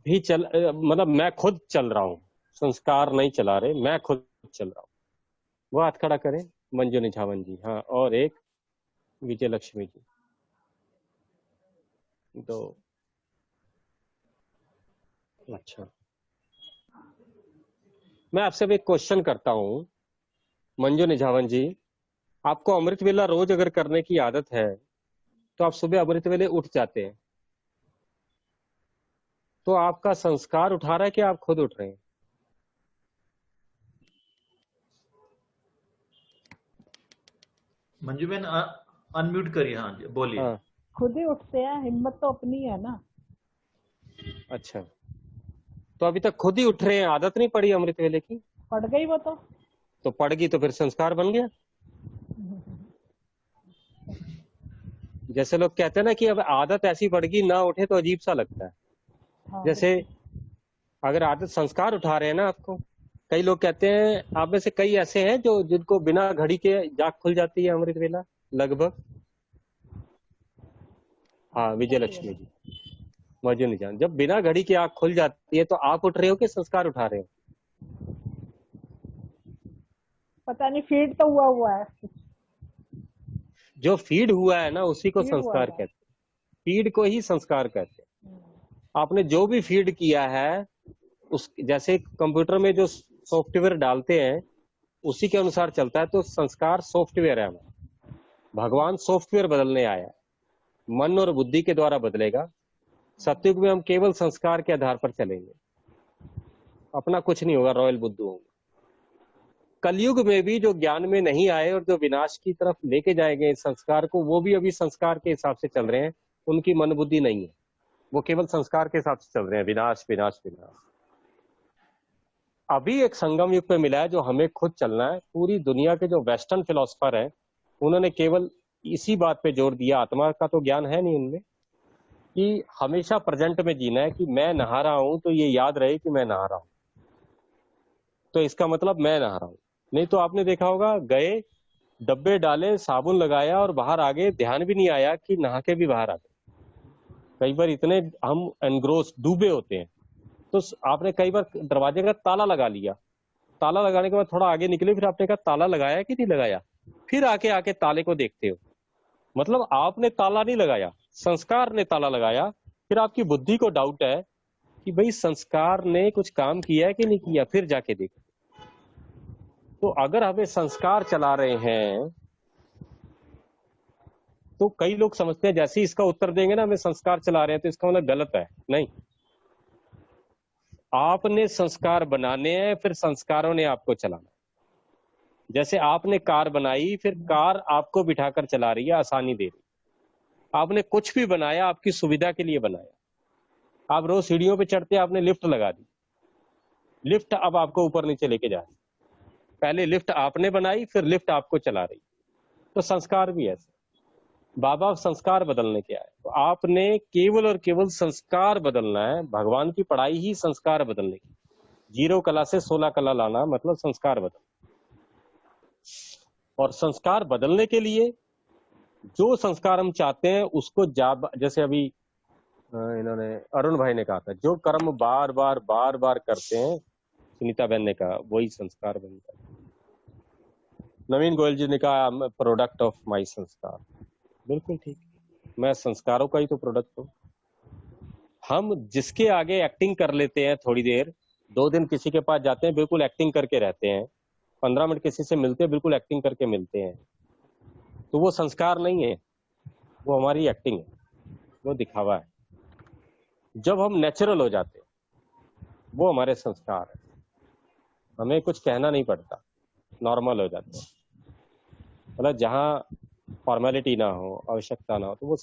भी मतलब मैं खुद चल रहा हूँ, संस्कार नहीं चला रहे, मैं खुद चल रहा हूँ, वो हाथ खड़ा करें। मंजू निझावन जी, हाँ, और एक विजय लक्ष्मी जी। तो अच्छा, मैं आपसे भी एक क्वेश्चन करता हूँ मंजू निझावन जी, आपको अमृत वेला रोज अगर करने की आदत है तो आप सुबह अमृत वेले उठ जाते हैं, तो आपका संस्कार उठा रहा है कि आप खुद उठ रहे हैं? मंजू बहन अनम्यूट करिए। हाँ जी, बोलिए। हाँ, खुद ही उठते हैं, हिम्मत तो अपनी है ना। अच्छा, तो अभी तक खुद ही उठ रहे हैं, आदत नहीं पड़ी अमृत वेले की? पड़ गई वो तो पड़ गई तो फिर संस्कार बन गया। जैसे लोग कहते हैं ना कि अब आदत ऐसी पड़ गई, ना उठे तो अजीब सा लगता है। हाँ, जैसे अगर आदत संस्कार उठा रहे हैं ना आपको, कई लोग कहते हैं, आप में से कई ऐसे हैं जो जिनको बिना घड़ी के जाग खुल जाती है अमृत वेला लगभग। हाँ, विजय लक्ष्मी जी, मौजूद नहीं जान, जब बिना घड़ी की आंख खुल जाती है तो आप उठ रहे हो कि संस्कार उठा रहे हो? पता नहीं, फीड तो हुआ है। जो फीड हुआ है ना उसी को फीड हुआ संस्कार है। कहते हैं, फीड को ही संस्कार कहते हैं। आपने जो भी फीड किया है, उस जैसे कंप्यूटर में जो सॉफ्टवेयर डालते हैं उसी के अनुसार चलता है, तो संस्कार सॉफ्टवेयर है हमारा। भगवान सॉफ्टवेयर बदलने आया है, मन और बुद्धि के द्वारा बदलेगा। सतयुग में हम केवल संस्कार के आधार पर चलेंगे, अपना कुछ नहीं होगा, रॉयल बुद्धू होंगे। कलयुग में भी जो ज्ञान में नहीं आए और जो विनाश की तरफ लेके जाएंगे इस संस्कार को, वो भी अभी संस्कार के हिसाब से चल रहे हैं, उनकी मन बुद्धि नहीं है, वो केवल संस्कार के हिसाब से चल रहे हैं, विनाश विनाश विनाश। अभी एक संगम युग पे मिला है जो हमें खुद चलना है। पूरी दुनिया के जो वेस्टर्न फिलोसफर है उन्होंने केवल इसी बात पे जोर दिया, आत्मा का तो ज्ञान है नहीं उनमें, कि हमेशा प्रेजेंट में जीना है, कि मैं नहा रहा हूं तो ये याद रहे कि मैं नहा रहा हूं, तो इसका मतलब मैं नहा रहा हूं। नहीं तो आपने देखा होगा, गए डब्बे डाले, साबुन लगाया और बाहर आ गए, ध्यान भी नहीं आया कि नहा के भी बाहर आ गए। कई बार इतने हम एनग्रोस डूबे होते हैं, तो आपने कई बार दरवाजे का ताला लगा लिया, ताला लगाने के बाद थोड़ा आगे निकले, फिर आपने कहा ताला लगाया कि नहीं लगाया, फिर आके ताले को देखते हो, मतलब आपने ताला नहीं लगाया, संस्कार ने ताला लगाया। फिर आपकी बुद्धि को डाउट है कि भाई संस्कार ने कुछ काम किया है कि नहीं किया, फिर जाके देखो। तो अगर हमें संस्कार चला रहे हैं तो कई लोग समझते हैं जैसे ही इसका उत्तर देंगे ना हमें संस्कार चला रहे हैं तो इसका मतलब गलत है। नहीं, आपने संस्कार बनाने हैं, फिर संस्कारों ने आपको चलाना। जैसे आपने कार बनाई, फिर कार आपको बिठाकर चला रही है, आसानी दे रही। आपने कुछ भी बनाया आपकी सुविधा के लिए बनाया। आप रोज सीढ़ियों पे चढ़ते, आपने लिफ्ट लगा दी, लिफ्ट अब आपको ऊपर नीचे लेके जा रही। पहले लिफ्ट आपने बनाई, फिर लिफ्ट आपको चला रही। तो संस्कार भी ऐसे, बाबा संस्कार बदलने के आए, तो आपने केवल और केवल संस्कार बदलना है। भगवान की पढ़ाई ही संस्कार बदलने की, 0 कला से 16 कला लाना मतलब संस्कार बदलना। और संस्कार बदलने के लिए जो संस्कार हम चाहते हैं उसको जैसे अभी इन्होंने अरुण भाई ने कहा था, जो कर्म बार बार करते हैं, सुनीता बहन ने कहा, वही संस्कार बनता है। नवीन गोयल जी ने कहा प्रोडक्ट ऑफ माई संस्कार। बिल्कुल ठीक, मैं संस्कारों का ही तो प्रोडक्ट हूँ। हम जिसके आगे एक्टिंग कर लेते हैं थोड़ी देर, 2 दिन किसी के पास जाते हैं, बिल्कुल एक्टिंग करके रहते हैं, 15 मिनट किसी से मिलते हैं, बिल्कुल एक्टिंग करके मिलते हैं, तो वो संस्कार नहीं है, वो हमारी एक्टिंग है, वो दिखावा है। जब हम नेचुरल हो जाते हैं वो हमारे संस्कार है, हमें कुछ कहना नहीं पड़ता, नॉर्मल हो जाते हैं। मतलब जहाँ फॉर्मेलिटी ना हो, आवश्यकता ना हो, तो वो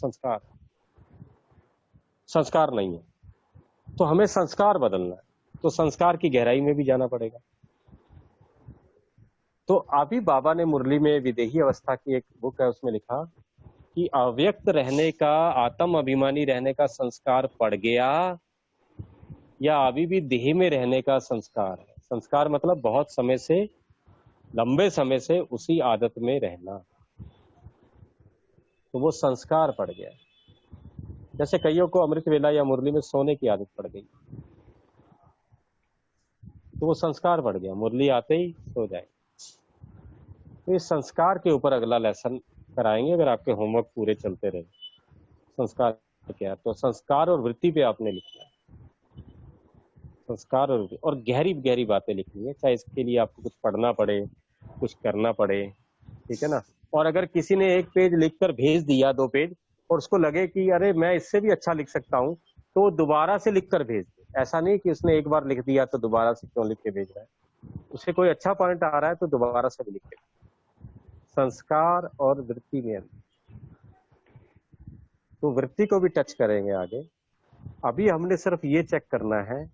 संस्कार नहीं है। तो हमें संस्कार बदलना है, तो संस्कार की गहराई में भी जाना पड़ेगा। तो अभी बाबा ने मुरली में विदेही अवस्था की एक बुक है, उसमें लिखा कि अव्यक्त रहने का, आत्म अभिमानी रहने का संस्कार पड़ गया या अभी भी देह में रहने का संस्कार है। संस्कार मतलब बहुत समय से, लंबे समय से उसी आदत में रहना। तो वो संस्कार पड़ गया। जैसे कईयों को अमृत वेला या मुरली में सोने की आदत पड़ गई, तो वो संस्कार पड़ गया, मुरली आते ही सो जाए। तो इस संस्कार के ऊपर अगला लेसन कराएंगे अगर आपके होमवर्क पूरे चलते रहे। संस्कार क्या है? तो संस्कार और वृत्ति पे आपने लिखना है, संस्कार और वृत्ति, और गहरी गहरी बातें लिखनी है, चाहे इसके लिए आपको कुछ पढ़ना पड़े, कुछ करना पड़े, ठीक है ना। और अगर किसी ने एक पेज लिखकर भेज दिया, 2 पेज, और उसको लगे कि अरे मैं इससे भी अच्छा लिख सकता हूँ, तो दोबारा से लिखकर भेज दे। ऐसा नहीं कि उसने एक बार लिख दिया तो दोबारा से क्यों लिख के भेज रहा है, उसे कोई अच्छा पॉइंट आ रहा है तो दोबारा से भी लिख के। संस्कार और वृत्ति में अंतर। तो वृत्ति को भी टच करेंगे आगे। अभी हमने सिर्फ ये चेक करना है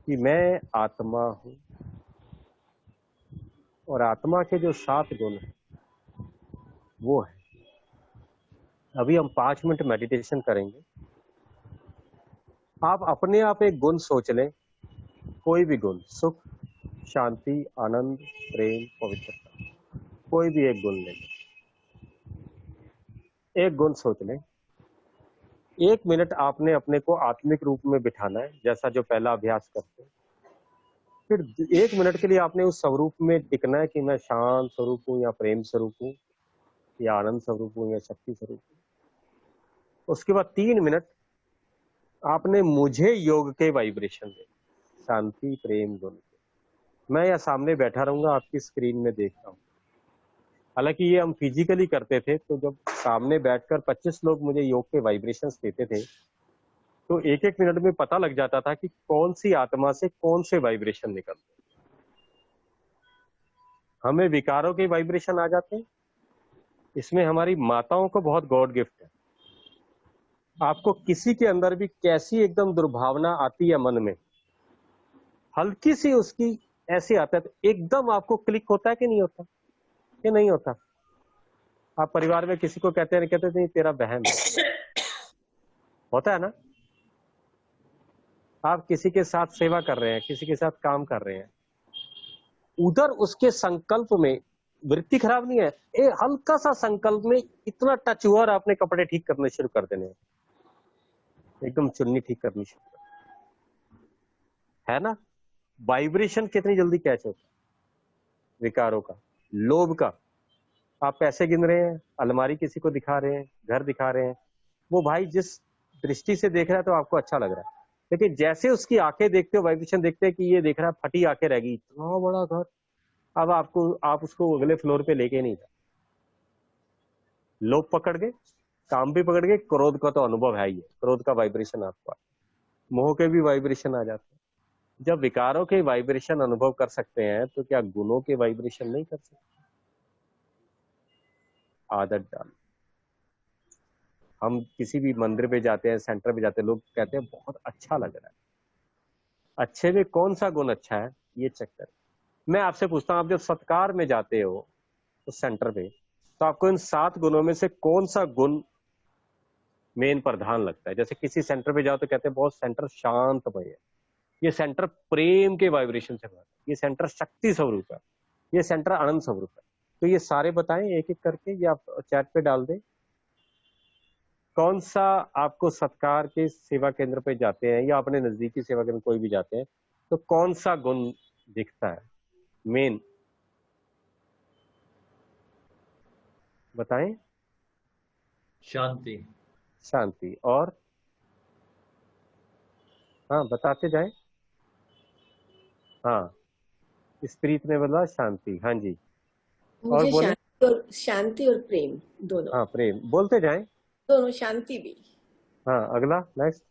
कि मैं आत्मा हूं, और आत्मा के जो 7 गुण हैं वो है। अभी हम 5 मिनट मेडिटेशन करेंगे। आप अपने आप एक गुण सोच लें, कोई भी गुण, सुख, शांति, आनंद, प्रेम, पवित्रता, कोई भी एक गुण ले लें। एक गुण सोच लें। 1 मिनट आपने अपने को आत्मिक रूप में बिठाना है, जैसा जो पहला अभ्यास करते हैं। फिर 1 मिनट के लिए आपने उस स्वरूप में टिकना है कि मैं शांत स्वरूप हूँ, या प्रेम स्वरूप हूँ, या आनंद स्वरूप हूँ, या शक्ति स्वरूप हूँ। उसके बाद 3 मिनट आपने मुझे योग के वाइब्रेशन दे, शांति, प्रेम, गुण के। मैं या सामने बैठा रहूंगा, आपकी स्क्रीन में देख रहा हूँ। हालांकि ये हम फिजिकली करते थे, तो जब सामने बैठकर 25 लोग मुझे योग के वाइब्रेशंस देते थे, तो 1-1 मिनट में पता लग जाता था कि कौन सी आत्मा से कौन से वाइब्रेशन निकलते हैं। हमें विकारों के वाइब्रेशन आ जाते हैं। इसमें हमारी माताओं को बहुत गॉड गिफ्ट है। आपको किसी के अंदर भी कैसी एकदम दुर्भावना आती है मन में, हल्की सी उसकी ऐसी आता है, तो एकदम आपको क्लिक होता है कि नहीं होता? कि नहीं होता? आप परिवार में किसी को कहते नहीं तेरा वहम है, होता है ना। आप किसी के साथ सेवा कर रहे हैं, किसी के साथ काम कर रहे हैं, उधर उसके संकल्प में वृत्ति खराब नहीं है, एक हल्का सा संकल्प में इतना टच हुआ और आपने कपड़े ठीक करने शुरू कर देने, एकदम चुन्नी ठीक करनी शुरू कर, है ना। वाइब्रेशन कितनी जल्दी कैच होता है विकारों का, लोभ का। आप पैसे गिन रहे हैं, अलमारी किसी को दिखा रहे हैं, घर दिखा रहे हैं, वो भाई जिस दृष्टि से देख रहा है तो आपको अच्छा लग रहा है, लेकिन जैसे उसकी आंखें देखते हो, वाइब्रेशन देखते हैं कि ये देख रहा है फटी आंखें रहेगी, इतना बड़ा घर, अब आप उसको अगले फ्लोर पे लेके नहीं जा। लोभ पकड़ गए, काम भी पकड़ गए, क्रोध का तो अनुभव है ही है, क्रोध का वाइब्रेशन आपको, मोह के भी वाइब्रेशन आ जाते हैं। जब विकारों के वाइब्रेशन अनुभव कर सकते हैं तो क्या गुणों के वाइब्रेशन नहीं कर सकते? आदत डाल। हम किसी भी मंदिर पे जाते हैं, सेंटर पे जाते हैं, लोग कहते हैं बहुत अच्छा लग रहा है। अच्छे में कौन सा गुण अच्छा है ये चेक करें। मैं आपसे पूछता हूं, आप जब सत्कार में जाते हो उस सेंटर पे, तो आपको इन 7 गुणों में से कौन सा गुण मेन प्रधान लगता है? जैसे किसी सेंटर पे जाओ तो कहते हैं बहुत सेंटर शांतमय है, ये सेंटर प्रेम के वाइब्रेशन से भरा है, ये सेंटर शक्ति स्वरूप है, ये सेंटर आनंद स्वरूप है। तो ये सारे बताएं एक एक करके, या आप चैट पे डाल दें। कौन सा आपको सत्कार के सेवा केंद्र पे जाते हैं या अपने नजदीकी सेवा केंद्र कोई भी जाते हैं, तो कौन सा गुण दिखता है मेन? बताएं। शांति। शांति। और हाँ बताते जाए। हाँ, स्पिरिट ने बोला शांति। हाँ जी, और बोले। शांति और प्रेम दोनों। हाँ, प्रेम बोलते जाएं, दोनों, शांति भी। हाँ, अगला नेक्स्ट।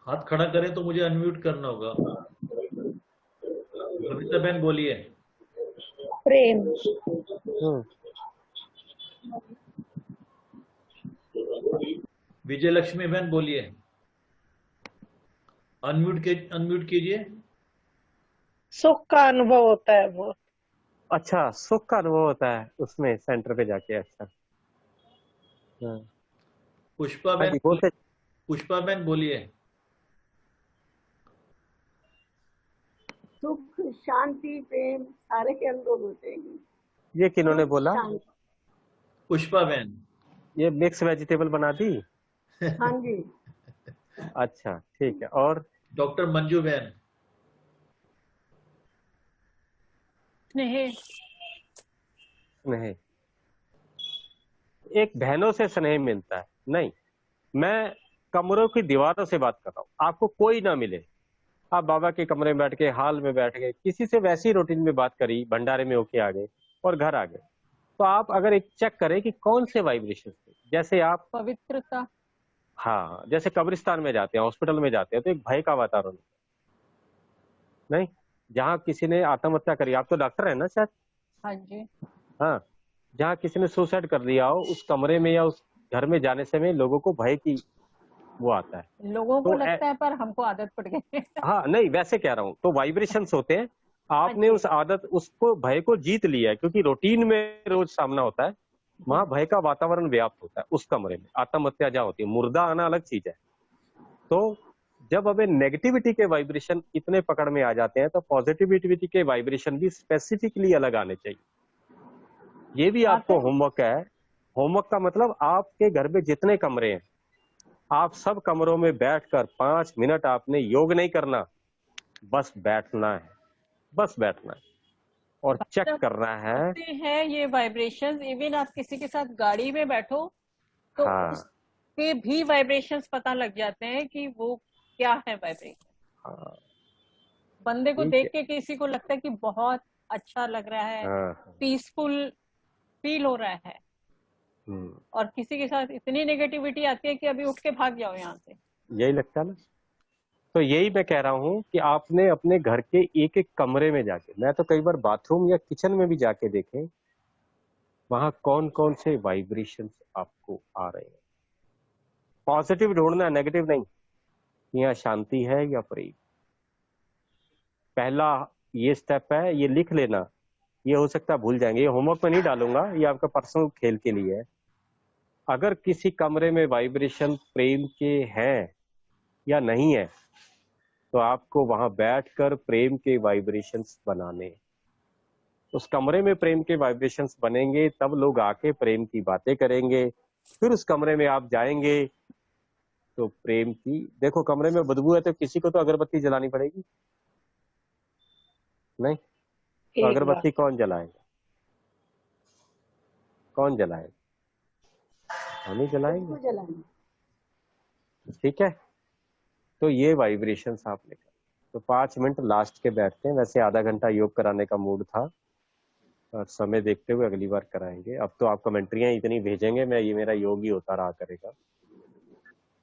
हाथ खड़ा करें तो मुझे अनम्यूट करना होगा। कविता बहन बोलिए। प्रेम। विजय लक्ष्मी बहन बोलिए। अनम्यूट कीजिए। सुख का अनुभव होता है वो। अच्छा, सुख का अनुभव होता है उसमें सेंटर पे जाके। अच्छा, पुष्पा बहन बोलिए। सुख, शांति, प्रेम सारे के अनुभव होते हैं। ये किन्होंने बोला? पुष्पा बहन। ये मिक्स वेजिटेबल बना दी? हाँ जी। अच्छा ठीक है। और डॉक्टर मंजू बहन? स्नेह। स्नेह, एक बहनों से स्नेह मिलता है नहीं, मैं कमरों की दीवारों से बात कर रहा हूँ। आपको कोई ना मिले, आप बाबा के कमरे में बैठ के, हाल में बैठ गए, किसी से वैसी रूटीन में बात करी, भंडारे में होके आ गए और घर आ गए, तो आप अगर एक चेक करें कि कौन से वाइब्रेशन थे। जैसे आप, पवित्रता। हाँ, जैसे कब्रिस्तान में जाते हैं, हॉस्पिटल में जाते हैं, तो एक भय का वातावरण नहीं, जहाँ किसी ने आत्महत्या करी, आप तो डॉक्टर है ना शायद? हाँ जी। हाँ, जहाँ किसी ने सुसाइड कर लिया हो, उस कमरे में या उस घर में जाने से में लोगों को भय की वो आता है। लोगों को तो लगता है, पर हमको आदत पड़ गई है। हाँ नहीं, वैसे कह रहा हूँ, तो वाइब्रेशंस होते हैं। आपने उस आदत, उसको, भय को जीत लिया है, क्योंकि रूटीन में रोज सामना होता है, वहां भय का वातावरण व्याप्त होता है उस कमरे में। आत्महत्या जहाँ होती है, मुर्दा आना अलग चीज है। तो जब हमें नेगेटिविटी के वाइब्रेशन इतने पकड़ में आ जाते हैं, तो पॉजिटिविटी के वाइब्रेशन भी स्पेसिफिकली अलग आने चाहिए। ये भी आपको होमवर्क है। होमवर्क का मतलब, आपके घर में जितने कमरे हैं, आप सब कमरों में बैठकर 5 मिनट आपने योग नहीं करना, बस बैठना है, बस बैठना है और चेक करना है। आते हैं ये वाइब्रेशंस, इवन आप किसी के साथ गाड़ी में बैठो तो हाँ, उसके भी वाइब्रेशंस पता लग जाते हैं कि वो क्या है वाइब्रेशन। हाँ, बंदे को ठीक देख है। के किसी को लगता है कि बहुत अच्छा लग रहा है, हाँ, पीसफुल फील हो रहा है, और किसी के साथ इतनी नेगेटिविटी आती है कि अभी उठ के भाग जाओ यहाँ से। यही लगता है ना। तो यही मैं कह रहा हूँ कि आपने अपने घर के एक एक कमरे में जाके, मैं तो कई बार बाथरूम या किचन में भी जाके देखें, वहां कौन कौन से वाइब्रेशंस आपको आ रहे हैं। पॉजिटिव ढूंढना, नेगेटिव नहीं। यहाँ शांति है या प्रेम, पहला ये स्टेप है, ये लिख लेना। ये हो सकता है भूल जाएंगे, ये होमवर्क में नहीं डालूंगा, ये आपका पर्सनल खेल के लिए है। अगर किसी कमरे में वाइब्रेशन प्रेम के हैं या नहीं है, तो आपको वहां बैठकर प्रेम के वाइब्रेशंस बनाने। उस कमरे में प्रेम के वाइब्रेशंस बनेंगे, तब लोग आके प्रेम की बातें करेंगे। फिर उस कमरे में आप जाएंगे तो प्रेम की, देखो कमरे में बदबू है तो किसी को तो अगरबत्ती जलानी पड़ेगी नहीं? तो अगरबत्ती कौन जलाएगा? कौन जलाएगा? हम ही जलाएंगे। ठीक है, तो ये वाइब्रेशंस आप लेकर, तो 5 मिनट लास्ट के बैठते हैं। वैसे आधा घंटा योग कराने का मूड था, और समय देखते हुए अगली बार कराएंगे। अब तो आप कमेंट्रियां इतनी भेजेंगे, मैं, ये मेरा योग ही होता रहा करेगा।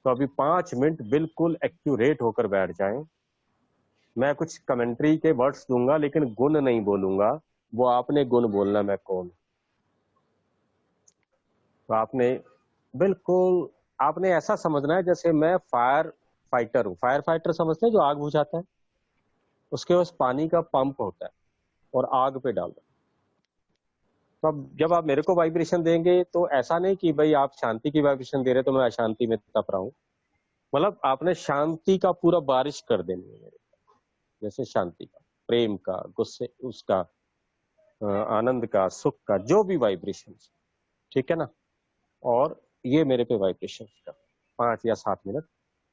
तो अभी 5 मिनट बिल्कुल एक्यूरेट होकर बैठ जाएं। मैं कुछ कमेंट्री के वर्ड्स दूंगा, लेकिन गुण नहीं बोलूंगा, वो आपने गुण बोलना, मैं कौन। तो आपने बिल्कुल, आपने ऐसा समझना है जैसे मैं फायर फाइटर हूँ। फायर फाइटर समझते हैं, जो आग बुझाता है, उसके पास पानी का पंप होता है और आग पे डाल दो। तो अब जब आप मेरे को वाइब्रेशन देंगे, तो ऐसा नहीं कि भाई आप शांति की वाइब्रेशन दे रहे तो मैं अशांति में तप रहा हूँ। मतलब आपने शांति का पूरा बारिश कर देनी है मेरे, जैसे शांति का, प्रेम का, गुस्से उसका, आनंद का, सुख का, जो भी वाइब्रेशन, ठीक है ना। और ये मेरे पे वाइब्रेशन का 5 या 7 मिनट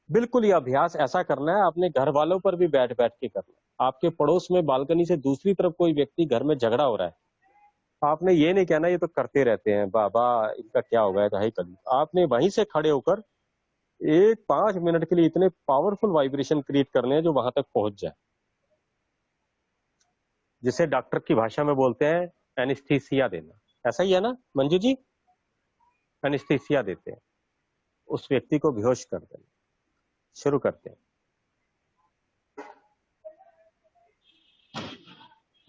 बिल्कुल। ये अभ्यास ऐसा करना है, अपने घर वालों पर भी बैठ बैठ के करना है। आपके पड़ोस में बालकनी से दूसरी तरफ कोई व्यक्ति घर में झगड़ा हो रहा है, आपने ये नहीं कहना ये तो करते रहते हैं बाबा, इनका क्या होगा, है तो है कभी। आपने वहीं से खड़े होकर एक 5 मिनट के लिए इतने पावरफुल वाइब्रेशन क्रिएट करने हैं जो वहां तक पहुंच जाए, जिसे डॉक्टर की भाषा में बोलते हैं एनेस्थीसिया देना। ऐसा ही है ना मंजू जी? एनेस्थीसिया देते हैं, उस व्यक्ति को बेहोश कर देना। शुरू करते हैं।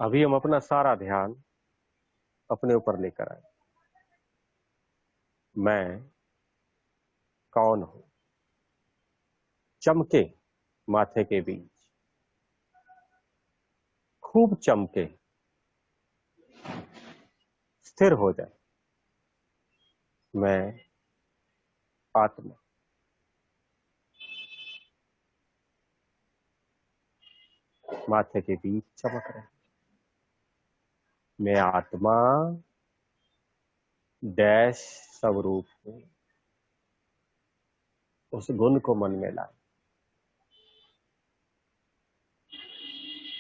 अभी हम अपना सारा ध्यान अपने ऊपर लेकर आए। मैं कौन हूं? चमके माथे के बीच, खूब चमके, स्थिर हो जाए। मैं आत्मा। माथे के बीच चमक रहे। मैं आत्मा डैश सब रूप में उस गुण को मन में लाए।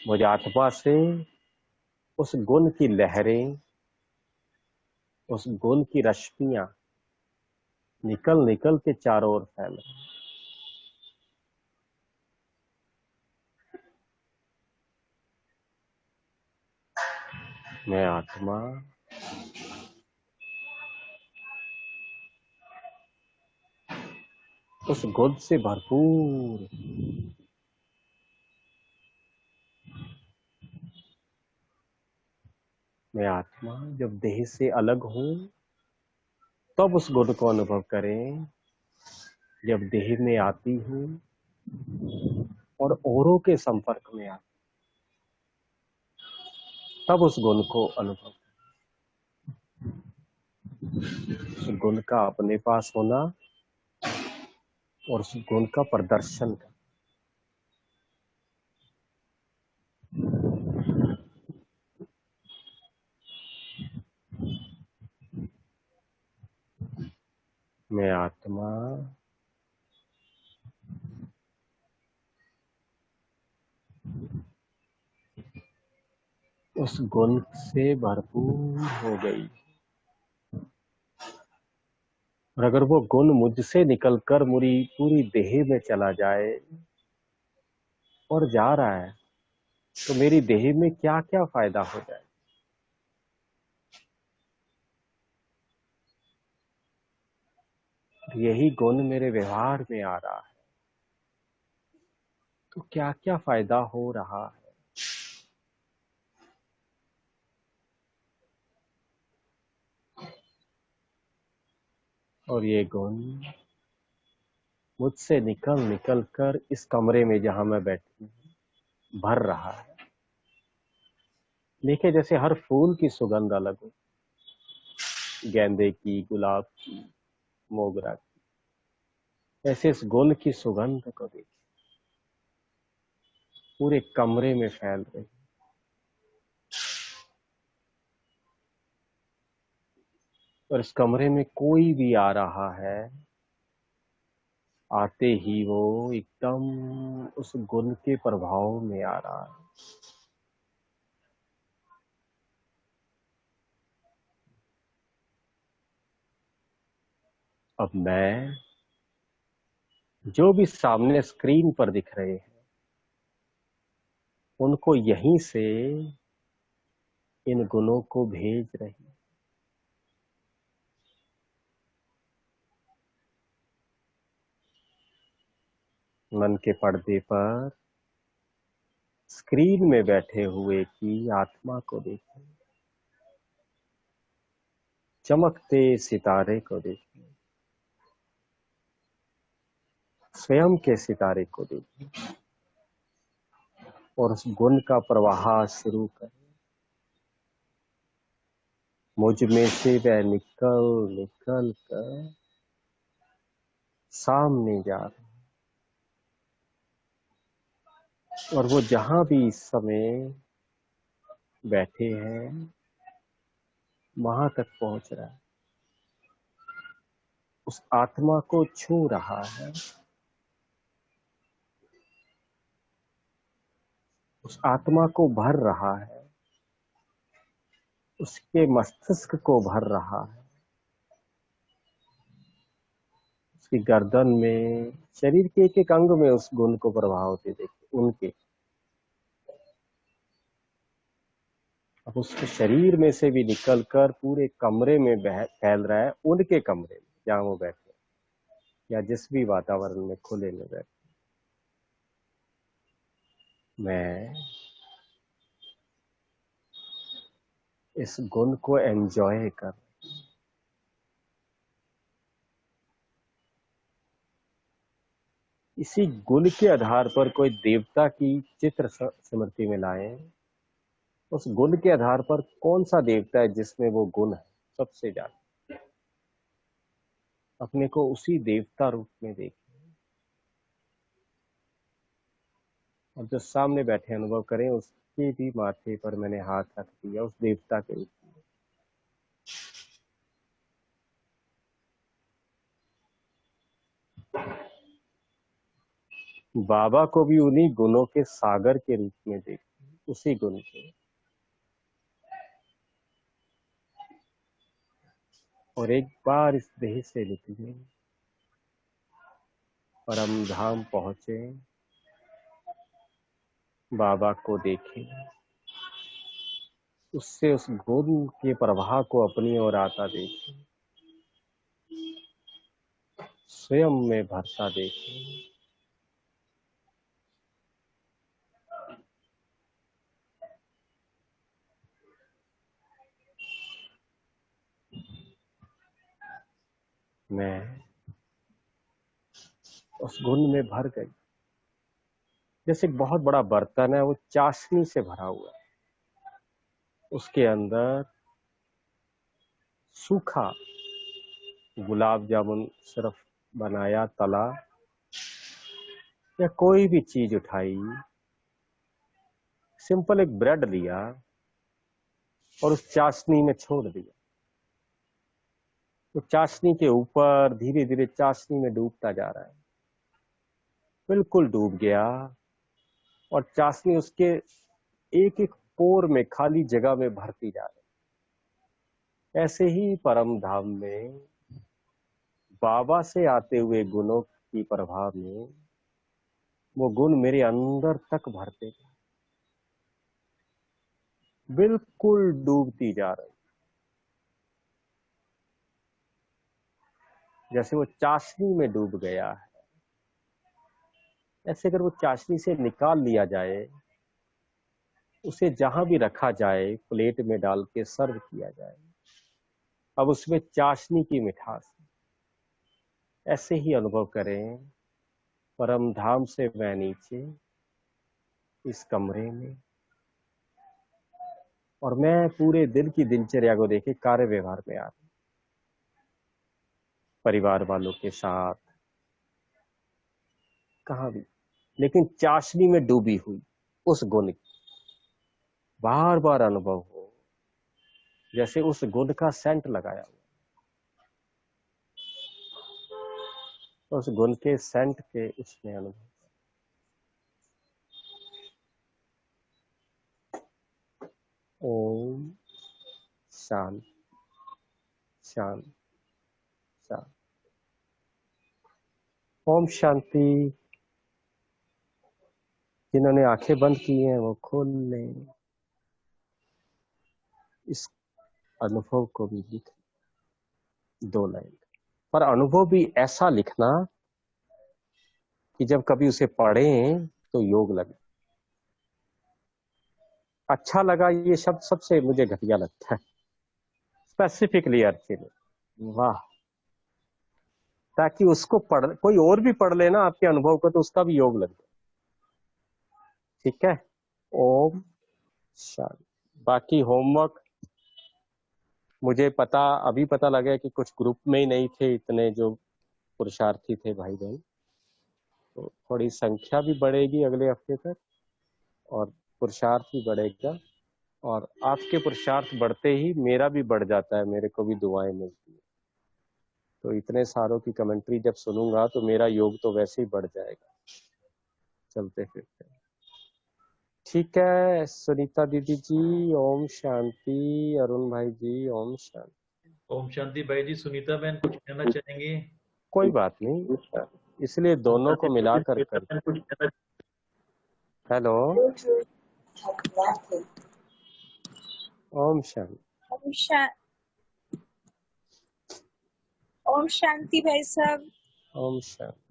मुझे आत्मा से उस गुण की लहरें, उस गुण की रश्मियां निकल निकल के चारों ओर फैल रही। मैं आत्मा उस गुण से भरपूर, मैं आत्मा जब देह से अलग हूं तब उस गुण को अनुभव करें। जब देह में आती हूं और औरों के संपर्क में आती तब उस गुण को अनुभव, उस गुण का अपने पास होना और उस गुण का प्रदर्शन करना। मैं आत्मा उस गुण से भरपूर हो गई। और अगर वो गुण मुझसे निकलकर मेरी पूरी देह में चला जाए और जा रहा है तो मेरी देह में क्या क्या फायदा हो जाए। यही गुण मेरे व्यवहार में आ रहा है तो क्या क्या फायदा हो रहा है। और ये गुण मुझसे निकल निकल कर इस कमरे में जहां मैं बैठी हूं भर रहा है। देखिए जैसे हर फूल की सुगंध अलग हो, गेंदे की, गुलाब की, मोगरा की, ऐसे इस गुण की सुगंध को देखिए पूरे कमरे में फैल रही। और इस कमरे में कोई भी आ रहा है, आते ही वो एकदम उस गुण के प्रभाव में आ रहा है। अब मैं जो भी सामने स्क्रीन पर दिख रहे हैं उनको यहीं से इन गुणों को भेज रही। मन के पर्दे पर स्क्रीन में बैठे हुए की आत्मा को देखें, चमकते सितारे को देखें, स्वयं के सितारे को देखें और उस गुण का प्रवाह शुरू करें। मुझ में से वह निकल निकल कर सामने जा रहा है और वो जहां भी इस समय बैठे हैं वहां तक पहुंच रहा है। उस आत्मा को छू रहा है, उस आत्मा को भर रहा है, उसके मस्तिष्क को भर रहा है, उसकी गर्दन में, शरीर के एक एक अंग में उस गुण को प्रभाव होते देखिए उनके। अब उसके शरीर में से भी निकलकर पूरे कमरे में फैल रहा है, उनके कमरे में जहां वो बैठे या जिस भी वातावरण में खुले में बैठे। मैं इस गुण को एंजॉय कर, इसी गुण के आधार पर कोई देवता की चित्र स्मृति में लाएं। उस गुण के आधार पर कौन सा देवता है जिसमें वो गुण है सबसे ज्यादा, अपने को उसी देवता रूप में देखें और जो सामने बैठे अनुभव करें उसके भी माथे पर मैंने हाथ रख दिया उस देवता के रूप में। बाबा को भी उन्हीं गुणों के सागर के रूप में देखें, उसी गुण के, और एक बार इस देह से निकले, परम धाम पहुंचे, बाबा को देखें, उससे उस गुण के प्रवाह को अपनी ओर आता देखें, स्वयं में भरता देखें। मैं उस गुण में भर गई, जैसे एक बहुत बड़ा बर्तन है, वो चाशनी से भरा हुआ है, उसके अंदर सूखा गुलाब जामुन सिर्फ बनाया, तला या कोई भी चीज उठाई, सिंपल एक ब्रेड लिया और उस चाशनी में छोड़ दिया, तो चाशनी के ऊपर धीरे धीरे चाशनी में डूबता जा रहा है, बिल्कुल डूब गया, और चाशनी उसके एक एक पोर में, खाली जगह में भरती जा रही। ऐसे ही परम धाम में बाबा से आते हुए गुणों की प्रभाव में वो गुण मेरे अंदर तक भरते गए, बिल्कुल डूबती जा रही, जैसे वो चाशनी में डूब गया है। ऐसे अगर वो चाशनी से निकाल लिया जाए, उसे जहां भी रखा जाए, प्लेट में डाल के सर्व किया जाए, अब उसमें चाशनी की मिठास है। ऐसे ही अनुभव करें, परम धाम से मैं नीचे इस कमरे में, और मैं पूरे दिन की दिनचर्या को देखे कार्य व्यवहार में आ रहा हूं, परिवार वालों के साथ, कहां भी, लेकिन चाशनी में डूबी हुई उस गुण की बार बार अनुभव हो, जैसे उस गुण का सेंट लगाया हुआ, उस गुण के सेंट के उसमें अनुभव। ओम शांति शांति शांति। ओम शांति। जिन्होंने आंखें बंद की हैं वो खोल लें। इस अनुभव को भी लिख 2 लाइन, पर अनुभव भी ऐसा लिखना कि जब कभी उसे पढ़ें तो योग लगे। अच्छा लगा ये शब्द सबसे मुझे घटिया लगता है, स्पेसिफिकली अर्चित, वाह, ताकि उसको पढ़, कोई और भी पढ़ लेना आपके अनुभव को, तो उसका भी योग लगे। ठीक है, ओम शांति। बाकी होमवर्क मुझे अभी पता लगा कि कुछ ग्रुप में ही नहीं थे इतने जो पुरुषार्थी थे भाई बहन, तो थोड़ी संख्या भी बढ़ेगी अगले हफ्ते तक और पुरुषार्थ भी बढ़ेगा, और आपके पुरुषार्थ बढ़ते ही मेरा भी बढ़ जाता है, मेरे को भी दुआएं मिलती है। तो इतने सारों की कमेंट्री जब सुनूंगा तो मेरा योग तो वैसे ही बढ़ जाएगा चलते फिरते। ठीक है सुनीता दीदी जी, ओम शांति। अरुण भाई जी, ओम शांति। ओम शांति भाई जी। सुनीता बहन कुछ कहना चाहेंगी? कोई बात नहीं, इसलिए दोनों को मिलाकर कर। हेलो, ओम शांति। ओम शांति भाई साहब। Om Shanti.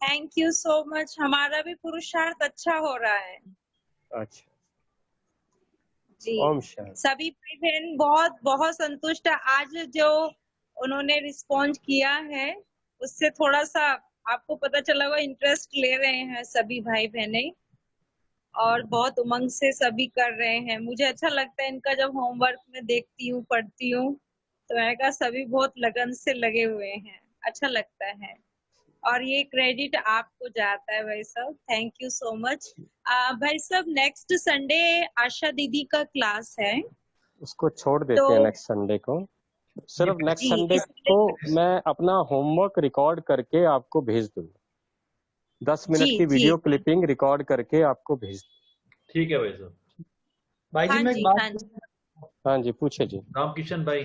Thank you so much, हमारा भी पुरुषार्थ अच्छा हो रहा है। अच्छा जी, ओम शांति। सभी भाई बहन बहुत बहुत संतुष्ट है। आज जो उन्होंने रिस्पॉन्ड किया है उससे थोड़ा सा आपको पता चला हुआ, इंटरेस्ट ले रहे हैं सभी भाई बहने, और बहुत उमंग से सभी कर रहे हैं। मुझे अच्छा लगता है इनका, जब होमवर्क में देखती हूँ, पढ़ती हूँ, तो मैंने कहा सभी बहुत लगन से लगे हुए हैं, अच्छा लगता है। और ये क्रेडिट आपको जाता है भाई साहब, थैंक यू सो मच। भाई साहब नेक्स्ट संडे आशा दीदी का क्लास है, उसको छोड़ देते हैं नेक्स्ट संडे को। सिर्फ नेक्स्ट संडे को मैं अपना होमवर्क रिकॉर्ड करके आपको भेज दूंगा। 10 मिनट जी की जी वीडियो क्लिपिंग रिकॉर्ड करके आपको भेज। ठीक है भाई साहब। भाई जी हाँ मैं एक जी बात, हाँ जी हाँ जी पूछे जी, रामकिशन भाई।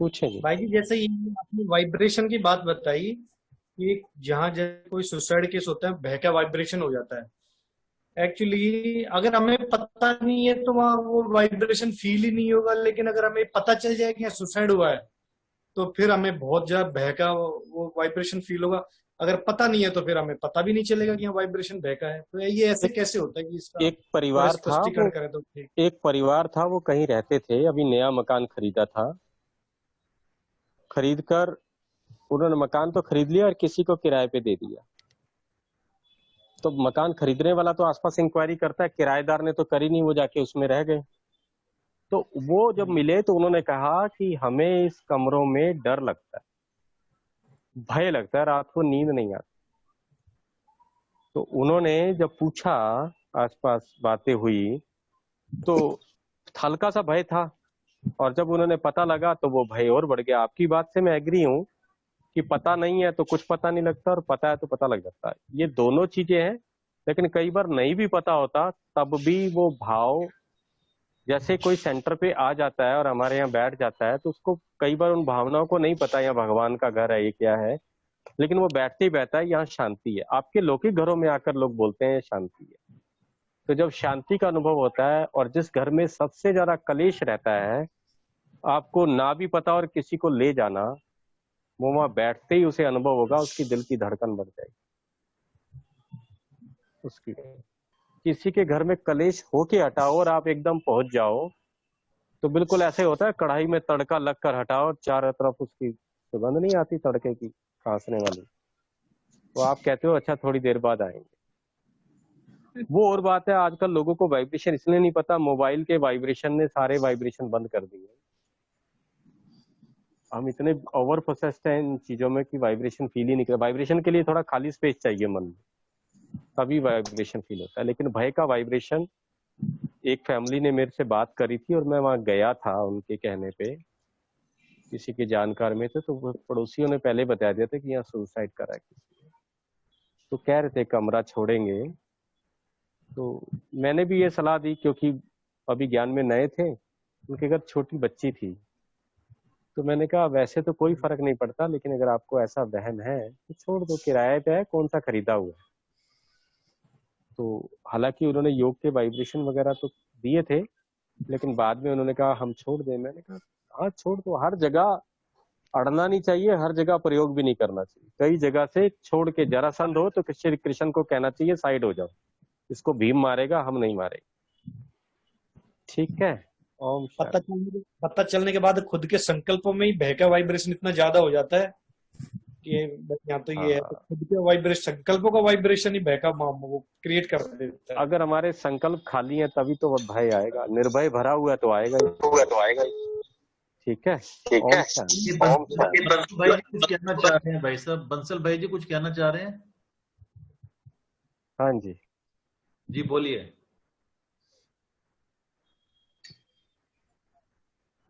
पूछे जी। भाई जी जैसे ये आपने वाइब्रेशन की बात बताई कि जहाँ जैसे कोई सुसाइड केस होता है बहका वाइब्रेशन हो जाता है। एक्चुअली अगर हमें पता नहीं है तो वहाँ वो वाइब्रेशन फील ही नहीं होगा, लेकिन अगर हमें पता चल जाए कि सुसाइड हुआ है तो फिर हमें बहुत ज्यादा बहका वो वाइब्रेशन फील होगा। अगर पता नहीं है तो फिर हमें पता भी नहीं चलेगा कि यहाँ वाइब्रेशन बहका है। तो ये ऐसे कैसे होता है कि इसका एक थोड़ा परिवार था स्पष्टीकरण वो, करें तो ठीक। एक परिवार था वो कहीं रहते थे, अभी नया मकान खरीदा था। खरीद कर उन्होंने मकान तो खरीद लिया और किसी को किराए पे दे दिया। तो मकान खरीदने वाला तो आसपास इंक्वायरी करता है, किराएदार ने तो करी नहीं, वो जाके उसमें रह गए। तो वो जब मिले तो उन्होंने कहा कि हमें इस कमरों में डर लगता है, भय लगता है, रात को नींद नहीं आती। तो उन्होंने जब पूछा, आसपास बातें हुई, तो हल्का सा भय था। और जब उन्होंने पता लगा तो वो भय और बढ़ गया। आपकी बात से मैं एग्री हूँ कि पता नहीं है तो कुछ पता नहीं लगता, और पता है तो पता लग जाता है। ये दोनों चीजें हैं। लेकिन कई बार नहीं भी पता होता तब भी वो भाव, जैसे कोई सेंटर पे आ जाता है और हमारे यहाँ बैठ जाता है, तो उसको कई बार उन भावनाओं को नहीं पता यहाँ भगवान का घर है, ये क्या है, लेकिन वो बैठते ही बैठता है यहाँ शांति है। आपके लौकिक घरों में आकर लोग बोलते हैं शांति है। तो जब शांति का अनुभव होता है, और जिस घर में सबसे ज्यादा कलेश रहता है, आपको ना भी पता और किसी को ले जाना, वो वहां बैठते ही उसे अनुभव होगा, उसकी दिल की धड़कन बढ़ जाएगी उसकी। किसी के घर में कलेश होके हटाओ और आप एकदम पहुंच जाओ, तो बिल्कुल ऐसे होता है कढ़ाई में तड़का लग कर हटाओ और चारों तरफ उसकी सुगंध नहीं आती तड़के की, खांसने वाली। तो आप कहते हो अच्छा थोड़ी देर बाद आएंगे। वो और बात है, आजकल लोगों को वाइब्रेशन इसलिए नहीं पता, मोबाइल के वाइब्रेशन ने सारे वाइब्रेशन बंद कर दिए। हम इतने ओवर प्रोसेस्ड हैं इन चीजों में कि वाइब्रेशन फील ही नहीं कर। वाइब्रेशन के लिए थोड़ा खाली स्पेस चाहिए मन में, तभी वाइब्रेशन फील होता है। लेकिन भय का वाइब्रेशन, एक फैमिली ने मेरे से बात करी थी और मैं वहां गया था उनके कहने पे, किसी के जानकार में थे, तो वो पड़ोसियों ने पहले बता दिया था कि यहाँ सुसाइड करा है किसी ने। तो कह रहे थे कमरा छोड़ेंगे। तो मैंने भी ये सलाह दी, क्योंकि अभी ज्ञान में नए थे, उनके घर छोटी बच्ची थी। तो मैंने कहा वैसे तो कोई फर्क नहीं पड़ता, लेकिन अगर आपको ऐसा वहम है तो छोड़ दो, किराए पे है, कौन सा खरीदा हुआ है। तो हालांकि उन्होंने योग के वाइब्रेशन वगैरह तो दिए थे, लेकिन बाद में उन्होंने कहा हम छोड़ दें। मैंने कहा हाँ छोड़ दो, हर जगह अड़ना नहीं चाहिए, हर जगह प्रयोग भी नहीं करना चाहिए। कई जगह से छोड़ के, जरासंध हो तो श्री कृष्ण को कहना चाहिए साइड हो जाओ, इसको भीम मारेगा, हम नहीं मारेंगे। ठीक है। ओम पता चलने के बाद खुद के संकल्पों में ही बहका वाइब्रेशन इतना ज्यादा हो जाता है कि यहाँ तो ये है, तो खुद के वाइब्रेशन, संकल्पों का वाइब्रेशन ही बहका वो क्रिएट कर देता है। अगर हमारे संकल्प खाली है तभी तो भय आएगा, निर्भय भरा हुआ है तो आएगा ही। ठीक है। ठीक है। बंसल भाई जी कुछ कहना चाह रहे हैं, भाई साहब बंसल भाई जी कुछ कहना चाह रहे हैं। हाँ जी जी बोलिए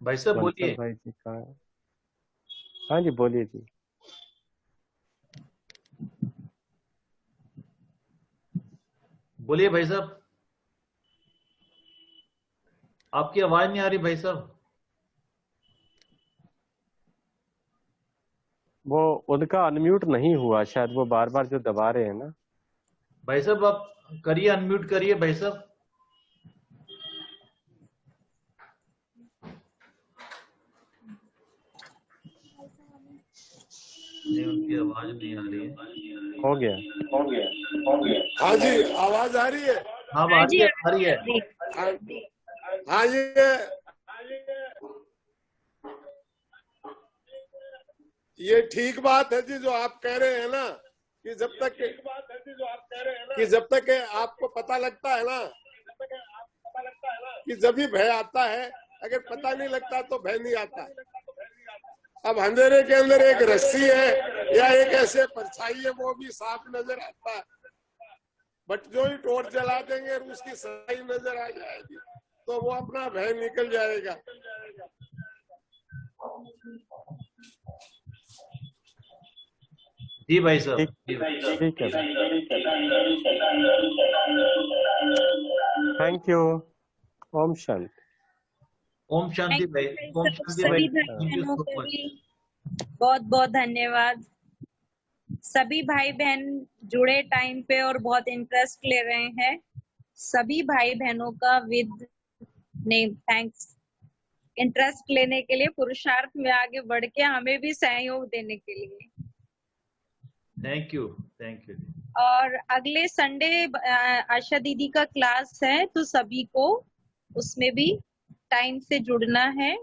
भाई साहब, बोलिए। भाई जी कहाँ है? हाँ जी बोलिए जी। बोलिए भाई साहब, आपकी आवाज नहीं आ रही भाई साहब। वो उनका अनम्यूट नहीं हुआ शायद, वो बार बार जो दबा रहे हैं ना। भाई साहब आप करिए, अनम्यूट करिए भाई साहब। नहीं उनकी आवाज नहीं आ रही है। हो गया। हाँ जी आवाज आ रही है। हाँ आ रही है। हाँ जी ये ठीक बात है जी जो आप कह रहे हैं ना, कि जब तक आपको पता लगता है ना कि जब भी भय आता है, अगर पता नहीं लगता तो भय नहीं आता। अब अंधेरे के अंदर एक रस्सी है या एक ऐसे परछाई है, वो भी साफ नजर आता है, बट जो ही टॉर्च जला देंगे उसकी सच्चाई नजर आ जाएगी, तो वो अपना भय निकल जाएगा। जी भाई साहब, ठीक जी भाई साहब। ठीक है थैंक यू। ओम शांति। ओम शांति भाई, ओम शांति भाई, सभी भाई थैंक यू बहनों सो को मच। भी बहुत बहुत धन्यवाद। सभी भाई बहन जुड़े टाइम पे और बहुत इंटरेस्ट ले रहे हैं। सभी भाई बहनों का विद नेम थैंक्स। इंटरेस्ट लेने के लिए, पुरुषार्थ में आगे बढ़ के हमें भी सहयोग देने के लिए। Thank you, thank you. और अगले संडे आशा दीदी का क्लास है, तो सभी को उसमें भी टाइम से जुड़ना है।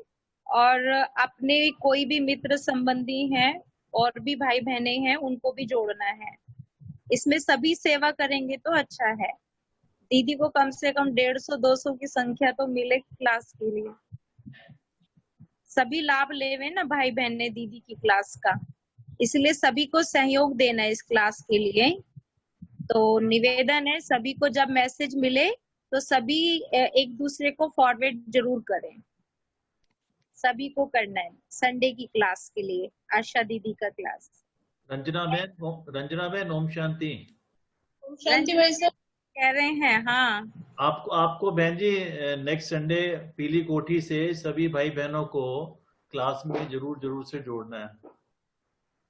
और अपने कोई भी मित्र संबंधी हैं और भी भाई बहने हैं, उनको भी जोड़ना है। इसमें सभी सेवा करेंगे तो अच्छा है। दीदी को कम से कम 150-200 की संख्या तो मिले क्लास के लिए। सभी लाभ लेवे ना भाई बहने दीदी की क्लास का, इसलिए सभी को सहयोग देना है इस क्लास के लिए। तो निवेदन है सभी को, जब मैसेज मिले तो सभी एक दूसरे को फॉरवर्ड जरूर करें। सभी को करना है संडे की क्लास के लिए, आशा दीदी का क्लास। रंजना बहन ओम शांति। शांति भाई साहब कह रहे हैं। हाँ, आपको बहन जी नेक्स्ट संडे पीली कोठी से सभी भाई बहनों को क्लास में जरूर से जोड़ना है।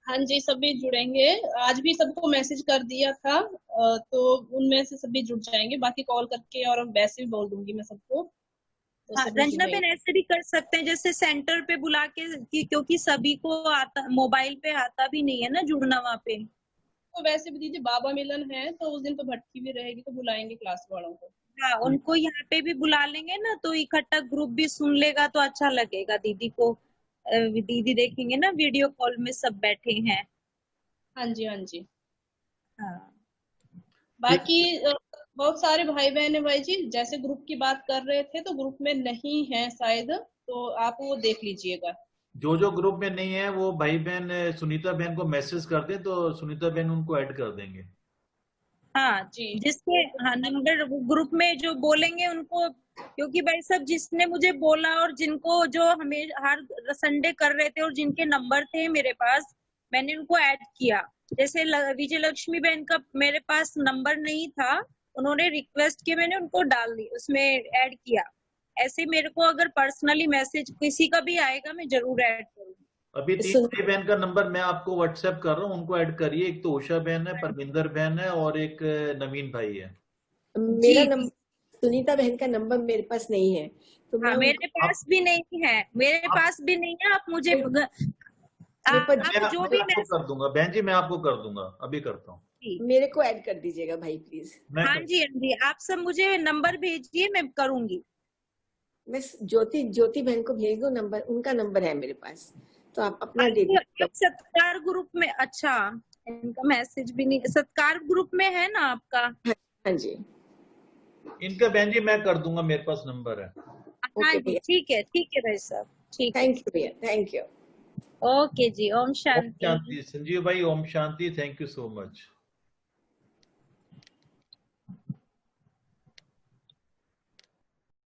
हाँ जी, सभी जुड़ेंगे। आज भी सबको मैसेज कर दिया था, तो उनमें से सभी जुड़ जाएंगे। बाकी कॉल करके और वैसे भी बोल दूंगी मैं सबको। तो हाँ, रंजना बहन ऐसे भी कर सकते हैं, जैसे सेंटर पे बुला के, क्योंकि सभी को आता, मोबाइल पे आता भी नहीं है ना जुड़ना वहाँ पे। तो वैसे भी दीदी बाबा मिलन है, तो उस दिन तो भटकी भी रहेगी, तो बुलाएंगे क्लास वालों को। हाँ, उनको यहाँ पे भी बुला लेंगे ना, तो इकट्ठा ग्रुप भी सुन लेगा तो अच्छा लगेगा दीदी को। दीदी देखेंगे ना वीडियो कॉल में सब बैठे हैं। हाँ जी, हाँ जी। हाँ, बाकी बहुत सारे भाई बहन है भाई जी, जैसे ग्रुप की बात कर रहे थे, तो ग्रुप में नहीं है शायद, तो आप वो देख लीजिएगा। जो ग्रुप में नहीं है वो भाई बहन सुनीता बहन को मैसेज कर दे, तो सुनीता बहन उनको ऐड कर देंगे। हाँ जी, जिसके हाँ नंबर ग्रुप में जो बोलेंगे उनको, क्योंकि भाई साहब जिसने मुझे बोला और जिनको जो हमें हर संडे कर रहे थे और जिनके नंबर थे मेरे पास, मैंने उनको ऐड किया। जैसे विजय लक्ष्मी बहन का मेरे पास नंबर नहीं था, उन्होंने रिक्वेस्ट की, मैंने उनको डाल दी, उसमें ऐड किया। ऐसे मेरे को अगर पर्सनली मैसेज किसी का भी आएगा मैं जरूर ऐड करूंगी। अभी 3 भाई बहन का नंबर मैं आपको व्हाट्सएप कर रहा हूँ, उनको ऐड करिए। एक तो उषा बहन है, परमिंदर बहन है और एक नवीन भाई है। मेरा नंबर, सुनीता बहन का नंबर मेरे पास नहीं है, तो हाँ, मेरे पास भी नहीं है, मेरे पास भी नहीं है। आप मुझे मैं जो भी आपको कर दूंगा बहन जी, मैं आपको कर दूंगा, अभी करता हूँ। मेरे को ऐड कर दीजिएगा भाई प्लीज। हाँ जी, हाँ जी, आप सब मुझे नंबर भेजिए, मैं करूंगी। मैं ज्योति बहन को भेज दो नंबर, उनका नंबर है मेरे पास, तो आप अपना दे दीजिए। सत्कार ग्रुप में, अच्छा इनका मैसेज भी नहीं, सत्कार ग्रुप में है ना आपका? हाँ जी, इनका बहन जी मैं कर दूंगा, मेरे पास नंबर है। हाँ जी, ठीक है भाई साहब, ठीक। थैंक यू भैया, थैंक यू। ओके जी, ओम शांति। संजीव भाई Om Shanti, thank you so much.